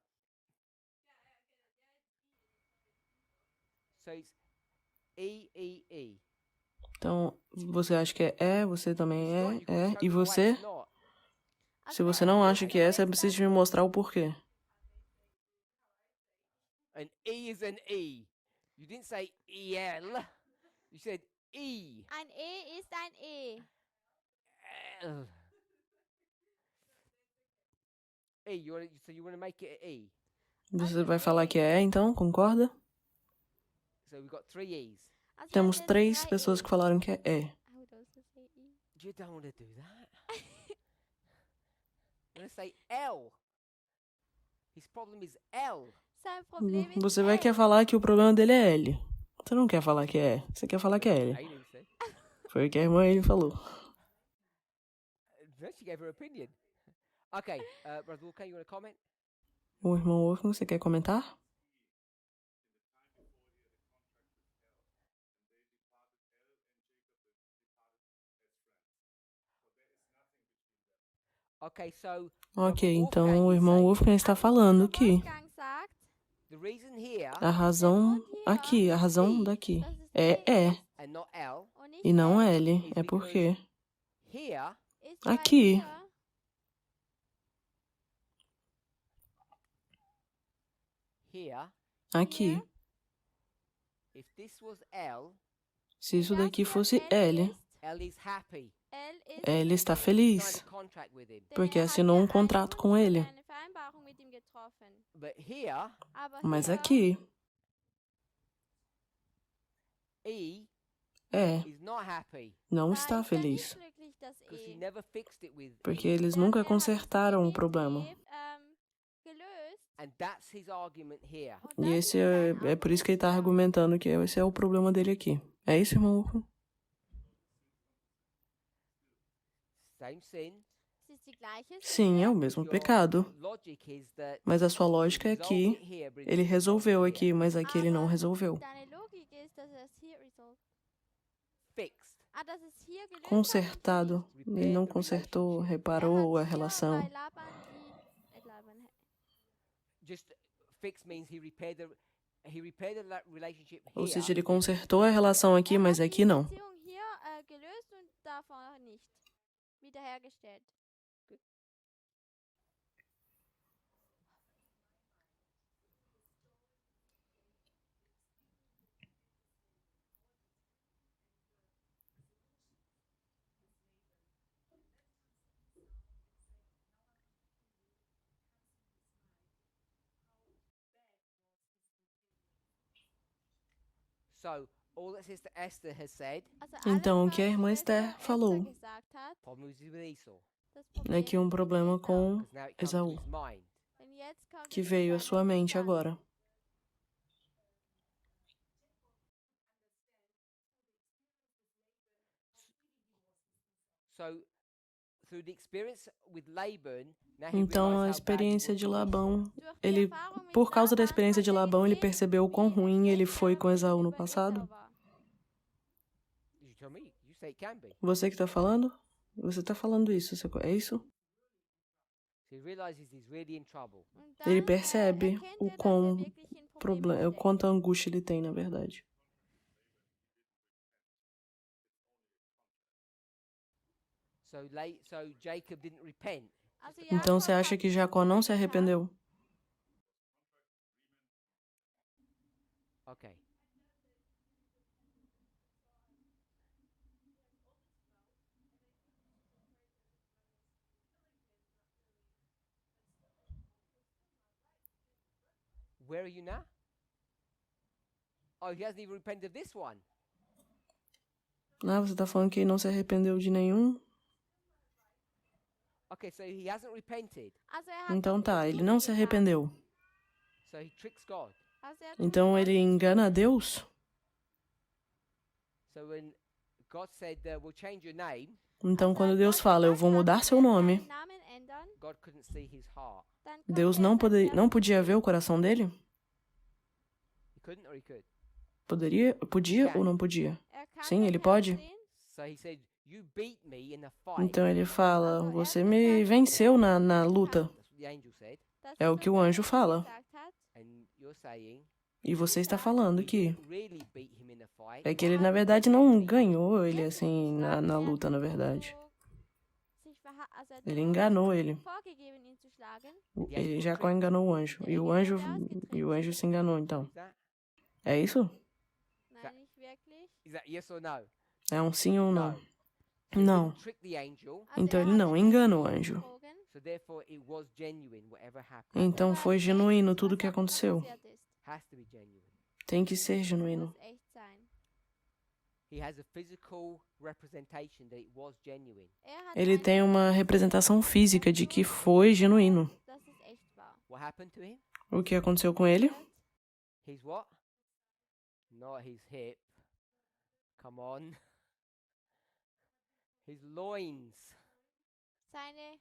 So it's E, E, E. Então, você acha que é E, você também It's not. You é, gotta show e me why você? it's not. Se você não acha que é, você precisa me mostrar o porquê. An E is an E. You didn't say EL. You said E. Ein E ist ein E. L. So you want to make it an E. Você vai falar que é, então? Concorda? So we've got 3 E's. Also Temos haben wir 3 drei pessoas E's. que falaram que é E. Oh, da ist das E. You don't want to do that. You want to say L. His problem is L. Sein Problem ist Você vai L. querer falar que o problema dele é L. Você não quer falar que é E. Você quer falar que é L. Aileen said. Foi o que a irmã ele falou. She gave her opinion. Okay, Brother Walker, you want to comment? O irmão Wolfgang, você quer comentar? Okay, so Ok, Brother então Wolfgang o is irmão saying Wolfgang está falando que Wolfgang sagt, the reason here a razão aqui, a razão daqui é E and not L und nicht e não L, L. É porque here ist, weil aqui here aqui, if this was L, se isso das daqui hier fosse L, ist, L is happy. L ist, L está Signed feliz, a contract with him. denn porque er hat assinou ja um contrato com ele. eine Vereinbarung mit ihm getroffen. But here Aber Mas hier aqui, E E is not happy não da está ist er nicht feliz, glücklich, das because he E. never fixed it with porque E. eles Denn nunca er hat consertaram o mit problema. E, gelöst. And that's his argument here. Und E das esse ist sein é por isso que ele está Argument. argumentando que esse é o problema dele aqui. É isso, irmão Wolfgang? Same sin. Es ist die gleiche Sim, é o Sünde. mesmo Your pecado. logic is that Mas a sua he lógica é resolved que it here, but he ele didn't resolve resolveu it here. aqui, mas aqui ele não resolveu. Deine Logik ist, dass er es hier resolved. fixed. dass es hier gelöst hat und hier Consertado. nicht. Ele não consertou, reparou a relação. Bei Laban Laban, Just fixed means he repaired the relationship Ou seja, here. ele consertou a relação aqui, mas hat aqui die não. Beziehung hier gelöst und davor nicht. Wiederhergestellt. So all that Sister Esther has said, Also Então, o alles, que a was irmã Schwester Esther falou gesagt hat, problem is with Esau, das é Problem que um problema ist com because now it comes to Esaú, his mind. Denn jetzt kommt que es in veio à seinen sua mente Verstand. agora. So through the experience with Laban, now he Então, a realized how bad it experiência was de with Esau. Labão, Durch die ele, Erfahrung mit por causa da Laban experiência de hat Labão, ele gesehen, percebeu o quão wie ruim ele schlecht foi er com Esaú no gegenüber passado. Esau war. You tell me. You say it can be. Você que tá falando? Você tá falando isso, é isso? So he realizes he's really in trouble. Und Ele dann percebe erkennt o er, dass quão er wirklich in Problemen o steckt. quanto angústia ele tem, na verdade. So Jacob didn't repent. Also Então, Jakob você acha hat que Jacó não se arrependeu? Okay. Where are you now? Oh, he hasn't even repented of this one. Ah, você tá falando que ele não se arrependeu de nenhum? Okay, so he hasn't repented. Also er hat Então noch tá, nicht ele não Buße se getan. arrependeu. So he tricks God. Also er tut Então Gott ele engana a Deus? So when God said, we'll change your name, Então Also quando als Deus Gott fala, eu gesagt vou hat, mudar wir seu werden nome, deinen Namen ändern, God couldn't see his heart. dann konnte Deus er não, sein não Herz podia nicht ver o sehen. coração dele? He couldn't or he could? Podia ou não podia? Er kann Sim, dein ele Herz pode. sehen. So he said, you beat me in a fight. Então ele fala, Also, você er hat me gesagt, venceu na "Du luta. hast That's what the angel said. Das É o ist, que was o der anjo Engel fala. gesagt hat. And you're saying, E você está falando you que didn't really beat him in a fight. é que ele, na verdade, não ganhou ele assim na luta, na verdade. Ele enganou ele. Ele Jacó enganou o anjo. E o anjo se enganou, então. Is that? É isso? Nein, nicht wirklich. Is that yes or no? É um sim ou não? No. So he Não. didn't trick the angel. Also Então er ele hat não den engana o Engel anjo. betrogen. So therefore it was genuine, whatever happened. Então Aber foi es ist genuíno echt, tudo o was que aconteceu. passiert ist. Has to be genuine. Tem que ser genuíno. Muss echt sein. He has a physical representation that it was genuine. Er hat Ele eine tem uma representação física de que foi genuíno. dass es echt war. What happened to him? O que aconteceu com ele? His what? Not his hip. Come on. His loins. Seine,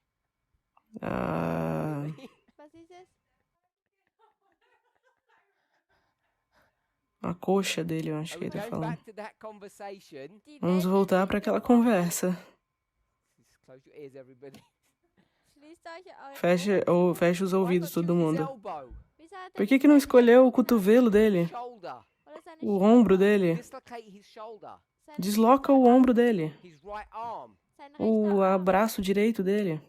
Ah, was ist es? a coxa dele, eu acho Are que we ele tá going falando. back to that conversation? Die Vamos voltar para aquela conversa. Just close your ears, everybody. Schließt euch eure Fecha os Why ouvidos, not todo choose his mundo. elbow? Wieso hat er Por que nicht que não seinen escolheu o Ellbogen cotovelo dele? Shoulder. oder seine O Schulter? ombro dele? Dislocate his shoulder. Seine Desloca Schulter o ombro ab, dele. His right arm. sein O rechter Arm. braço direito dele.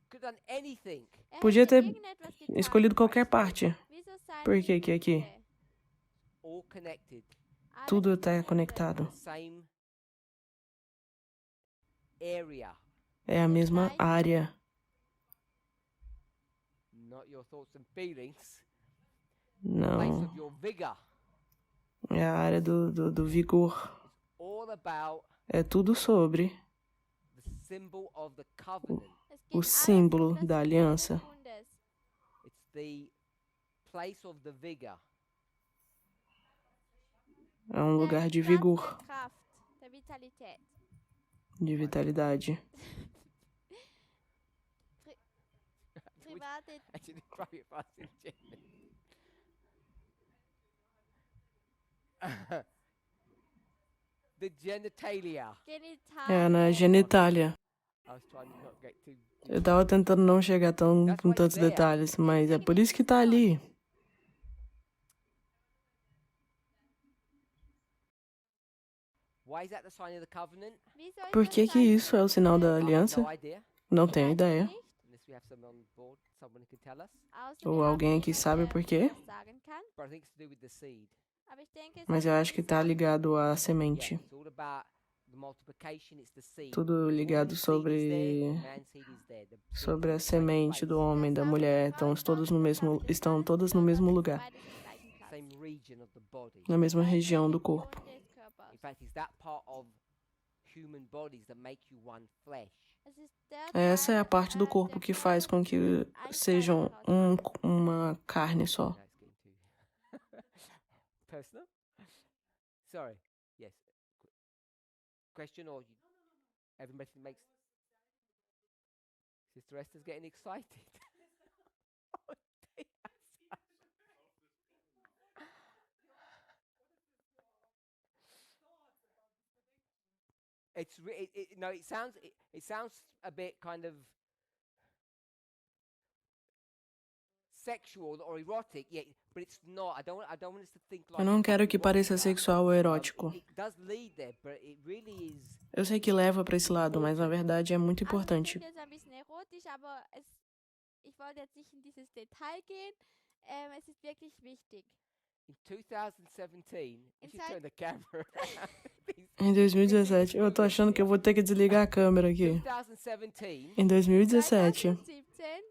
Could have done anything. Er Podia hätte ter irgendetwas getan. escolhido qualquer parte. Wieso seine Por que aqui? Hände? All connected. Alles Tudo está verbunden. conectado. Same area. É a mesma área. Not your thoughts and feelings. Place Não. of your vigor. É a área do vigor. All about É tudo sobre the symbol of the covenant. Es geht o alles símbolo um das da Symbol des aliança. Bundes. It's the place of the vigor. É um lugar de Platz vigor, der Kraft, der Vitalität. de vitalidade. Private I didn't cry it fast in German. The genitalia. É, na genitália. I was trying to not get too. Eu tava tentando não chegar com tantos detalhes, mas é por isso que tá ali. Why is that the sign of the covenant? Por que isso é o sinal da I have aliança? no idea. Não tenho ideia. Unless we have someone on board, someone who can tell us. Ou alguém aqui sabe por quê? But I think it's to do with the seed. Mas eu acho que tá ligado à semente. It's all about the multiplication. It's the seed. Tudo ligado Woman's seed is there, sobre man's seed is there. The sobre a seed is semente do homem e da mulher. Estão todos no mesmo lugar, same region of the body. na mesma região do corpo. In fact, it's that part of human bodies that make you one flesh. Essa é a parte do corpo que faz com que sejam uma carne só. Now it's getting too personal. Sorry. Yes. Question or everybody makes. Sister Esther's getting excited. Oh, dear. It's no. It sounds a bit kind of sexual or erotic, yeah, but it's not. I don't want us to think like. Eu não quero que it's pareça erotica. sexual ou erótico. It does lead there, but it really is. Eu sei que leva pra esse lado, mas na verdade é muito importante. Also, ich finde es ein bisschen erotisch, aber ich wollte jetzt nicht in dieses Detail gehen. Es ist wirklich wichtig. In 2017, you should turn the camera around. Em 2017, eu tô achando que eu vou ter que desligar a câmera aqui. 2017, Em 2017, 2017,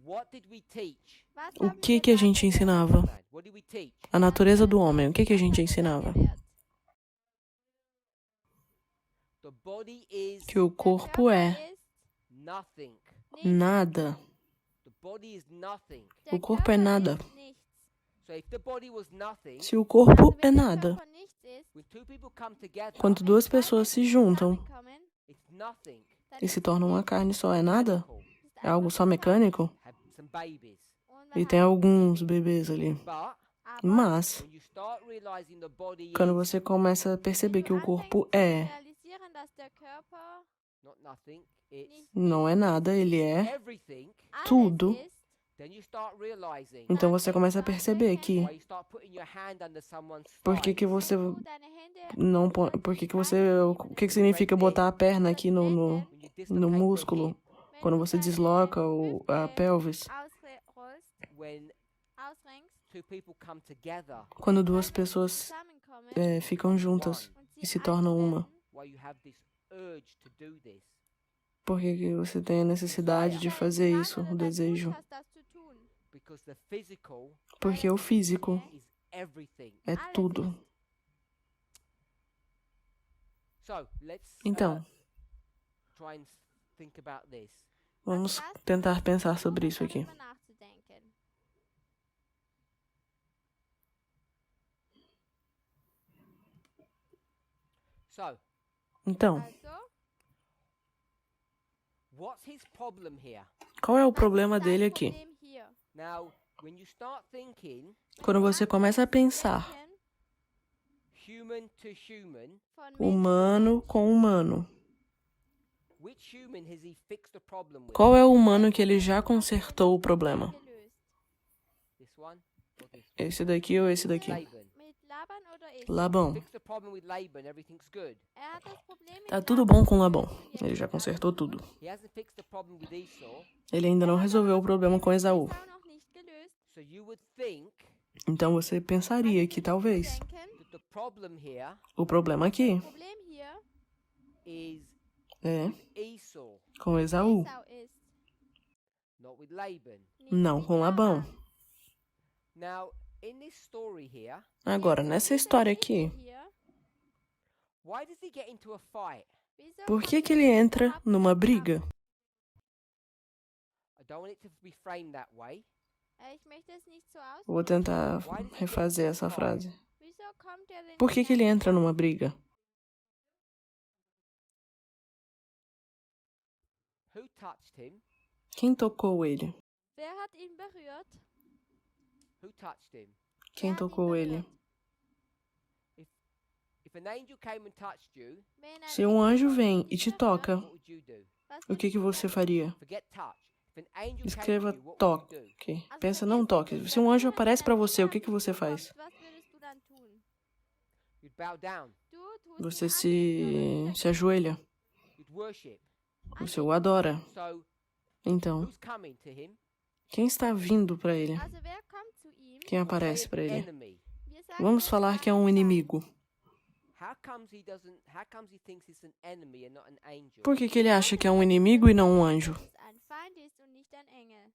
what did we teach? was o haben que wir que a da gente ensinava? Man, what did we teach? A natureza do homem, o que que a gente ensinava? The body is Que o corpo é nothing. nada. The body is nothing. O corpo é nada. So if the body was nothing, Se o corpo é nada, when two people come together, quando duas pessoas se juntam it's nothing. e se tornam uma carne só, é nada? É algo só mecânico? Have some babies. E tem alguns bebês ali. But Mas, when you start realizing the body quando is você começa a perceber que o corpo é, not nothing, it's não é nada, ele é everything, tudo, then you start realizing então você começa a perceber que why you start putting your hand under someone's por que thigh. que você não põe, por que que você, o que significa botar a perna aqui When you no dislocate the músculo, hip, quando você desloca a pelvis, when two people come together, quando duas pessoas ficam juntas e se tornam uma. why you have this urge to do this. Por que que você tem a necessidade de fazer isso, o desejo? Because the physical Porque o físico is everything. é tudo. So let's Então, try and think about this. vamos tentar pensar sobre isso aqui. So, Então, what's his problem here? qual é o problema dele aqui? Now, when you start thinking Quando você começa a pensar human to human, humano com humano, which human has he fixed the problem with? qual é o humano que ele já consertou o problema? This one or this? Esse daqui ou esse daqui? Laban. Labão. Fix the problem with Laban, everything's good. Tá tudo bom com Labão. Ele já consertou tudo. He hasn't fixed the problem with Esau. Ele ainda não resolveu o problema com Esaú. So you would think Então você pensaria que talvez that the problem here o problema aqui is é Esau, com Esaú, not with Laban. não com Labão. Now, in this story here, Agora, nessa história aqui, why does he get into a fight? por que que ele entra numa briga? I don't want it to be framed that way. Vou tentar refazer essa frase. Por que que ele entra numa briga? Who touched him? Quem tocou ele? Who touched him? Quem tocou ele? If an angel came and touched you, Wenn ein Se um anjo Engel vem dich e te berührt, toca, what would you do? was o que würdest du você dann faria? Forget touch. If an angel came to Escreva you, what would you do? toque. Also Pensa, não vergiss toque. nicht, Se um dass anjo du, wenn aparece ein para Engel você, o auf que dich você zukommt, faz? was würdest du dann tun? You'd bow down. Du tust Você ihn anbeten oder se ajoelha. You'd worship. Você o adora. So Então, who's coming to him? quem está vindo para ele? Also wer kommt zu ihm? Quem Say aparece an para ele? enemy. Wir sagen, Vamos es ist falar que é um ein Feind. inimigo. How comes he thinks it's an enemy and not an angel? Por que ele acha que é um inimigo e não um anjo? Dass es ein Feind ist und nicht ein Engel.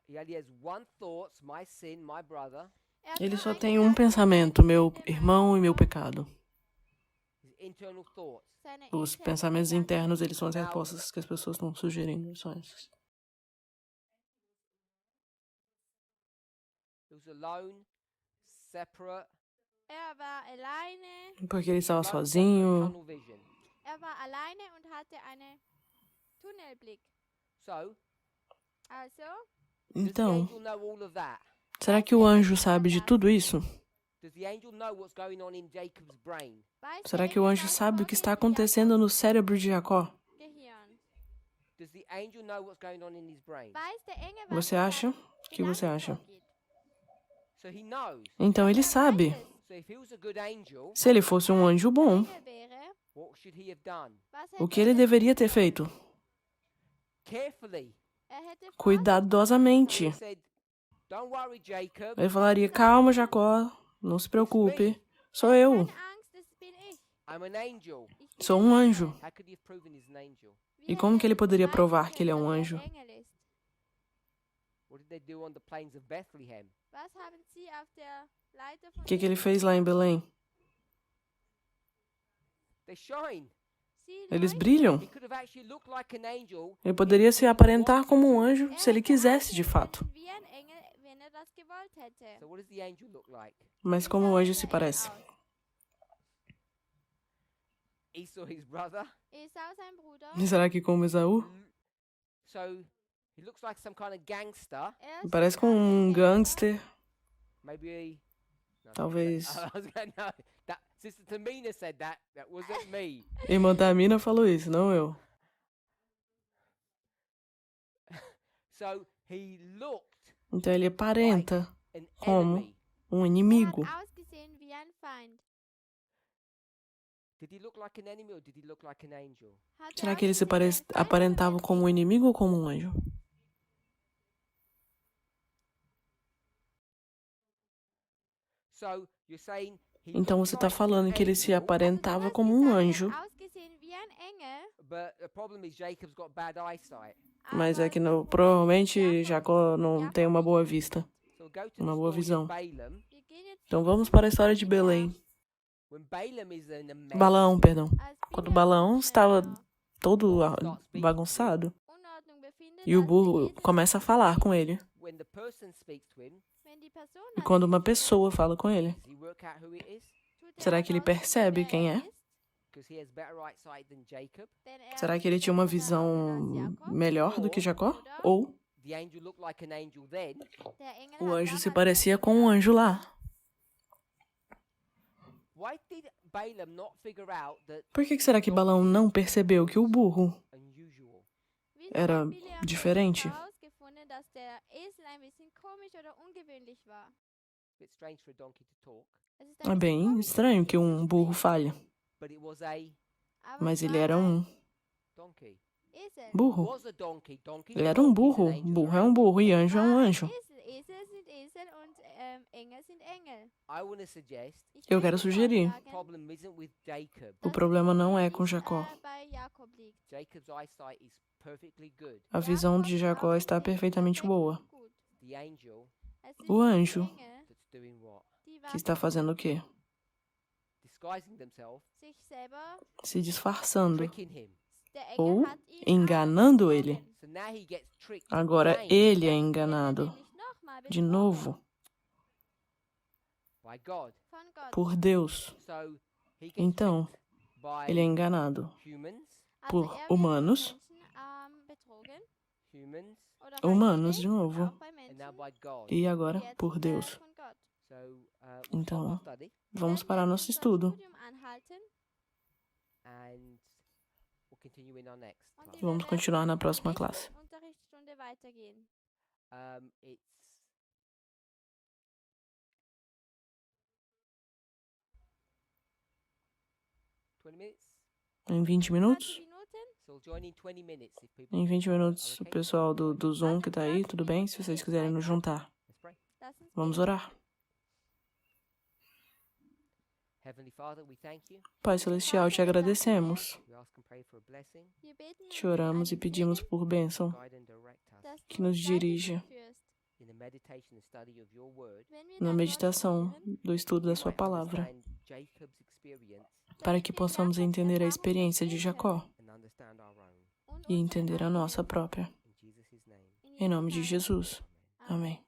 He only has one thought, my sin, my brother. Ele hat só nur tem einen um Gedanken, pensamento, meu mein irmão e meu Bruder. pecado. His internal thoughts. Seine Os internen pensamentos Gedanken. internos, eles são as respostas que as pessoas estão sugerindo. São essas. He was alone, separate. War alleine. Porque ele estava alone, suffering sozinho. tunnel vision. War alleine und hatte einen Tunnelblick. So, Also, does the Então, angel know all of that? será que o anjo sabe de tudo isso? Does the angel know what's going on in Jacob's brain? weiß der Será que o Engel, anjo was sabe o que vorgeht está in acontecendo no cérebro de Jacó? Jakobs Gehirn? Does the angel know what's going on in his brain? Weiß der Engel, was Você in acha? seinem O que você Gedanken acha? vorgeht? So he knows. Então ele Er sabe. weiß es. So if he was a good angel, Se ele fosse um anjo bom, Engel wäre, what should he have done? was o hätte que ele er deveria tun ter sollen? feito? Carefully. Er hätte Cuidadosamente. He said, don't worry, Jacob. Ele falaria: calma, Jacó, não se preocupe. Sou eu. Keine Angst, das bin ich. I'm an angel. Ich bin Sou ein um Engel. anjo. How could he have proven he's an angel? Wie E como que ele hätte er poderia beweisen provar que ele é können, um dass anjo? er Engel ist? What did they do on the plains of Bethlehem? Was haben Sie auf der Leiter von O que ele fez lá em Belém? They shine. Sie Eles leuchten. brilham. He could have actually looked like an angel. Ele poderia se aparentar como um anjo se ele hätte quisesse de aussehen fato. können wie ein Engel, wenn er das gewollt hätte. So what does the angel look like? Mas como o anjo se parece? Esau, his brother. Esau, sein Bruder. E será que como Esaú? So he looks like some kind of gangster. Parece com um gangster. Maybe. No, Talvez. I was going, no, that Sister Tamina said that. That wasn't me. Irmã Tamina falou isso, não eu. So he looked Então ele aparenta an Como? enemy. um Er inimigo. hat ausgesehen wie ein Feind. Did he look like an enemy or did he look like an angel? Hat Será er que ele se ausgesehen wie ein Feind oder aparentava ein como um Engel? inimigo ou como um anjo? So you're saying he Então looked você está like an falando que ele se angel, aparentava Also, du como hast um gesagt, anjo, er hat ausgesehen wie ein Engel, but the problem is Jacob's got bad eyesight. mas é aber que das provavelmente Problems ist, Jacó não tem uma boa vista. So we'll go to Uma the boa story visão. of Balaam. Wir gehen jetzt Então vamos para a história de Belém. When Balaam is in a mess, Balaão, perdão. als Quando Bileam Balaão sich in estava einer todo bagunçado Unordnung befindet, e o als der burro Esel começa a falar com ele. when the person speaks to him, wenn die Person E an quando sich uma spricht, pessoa fala com ele, does he work out who it is? tut er será que ele herausfinden, percebe wer quem er é? ist, Because he has better eyesight than Jacob. denn er Será hat que ele tinha uma bessere Augen visão als Jakob, melhor do que Jacó? Ou The angel looked like an angel then. der Engel o hat anjo se damals parecia ein com um Engel. anjo lá? Why did Balaam not figure out that Por que será que Balaão não percebeu que o burro unusual? Wieso era hat Bileam diferente? nicht herausgefunden, dass der Esel ein bisschen komisch oder ungewöhnlich war? Bit strange for a donkey to talk, Es ist É ein bisschen bem komisch, estranho que dass um es burro spricht, falha, but it was a aber mas es ele war era ein donkey. Esel. burro. Was a donkey. Donkey. Ele era um burro. Burro é um burro e anjo é um War ein anjo. Esel. Esel sind Esel und Engel sind Engel. I want to suggest Ich Eu möchte quero sugerir. vorschlagen, problem isn't with Jacob. O problema não é com nicht, Jacó. Bei Jakob liegt. Jacob's eyesight is perfectly good. A visão de Jacó está Augen sind perfeitamente perfekt boa. und gut. The angel Es sind O die anjo Engel, that's doing what? die que está fazendo o quê? Disguising themselves, sich selber, Se disfarçando tricking him. der ou Engel hat ihn enganando auch ele. betrogen. So now he gets tricked. Agora again ele é Wird er enganado nämlich nochmal de betrogen novo by God. von Gott. por Deus. So he gets Então, tricked by ele é enganado humans, Also por er wird von humanos. Menschen, betrogen humans, oder Humanos reicht de es? novo. Auch bei and now Menschen. by God. E agora, Jetzt, por Deus. von Gott. So we'll stop Então, our study vamos Werden parar jetzt nosso unser estudo. Studium anhalten and we'll continue in our next und class. wir Vamos werden continuar na in der próxima nächsten classe. Unterrichtsstunde weitergehen. It's 20 minutes. Em 20 20 minutos? Minuten. So we'll join in 20 minutes if people Em 20 are minutos, o okay. pessoal do Zoom que tá aí, tudo bem? Se vocês quiserem nos juntar, Let's pray. Lass uns vamos beten. orar. Heavenly Father, we thank you. Pai Celestial, te agradecemos. We ask and pray for a blessing, Wir beten um Te oramos e einen pedimos Segen, por bênção, guide and direct us dass que du nos uns leitest dirija und führst. in the meditation and study of your word. Wenn wir na dein Wort meditação studieren, do estudo da We sua might palavra, understand Jacob's experience para que possamos entender a experiência de Jacó and understand our own. und e unsere entender a nossa eigene. própria. In Jesus' name. Em nome de Jesu Jesus. Namen. Amém.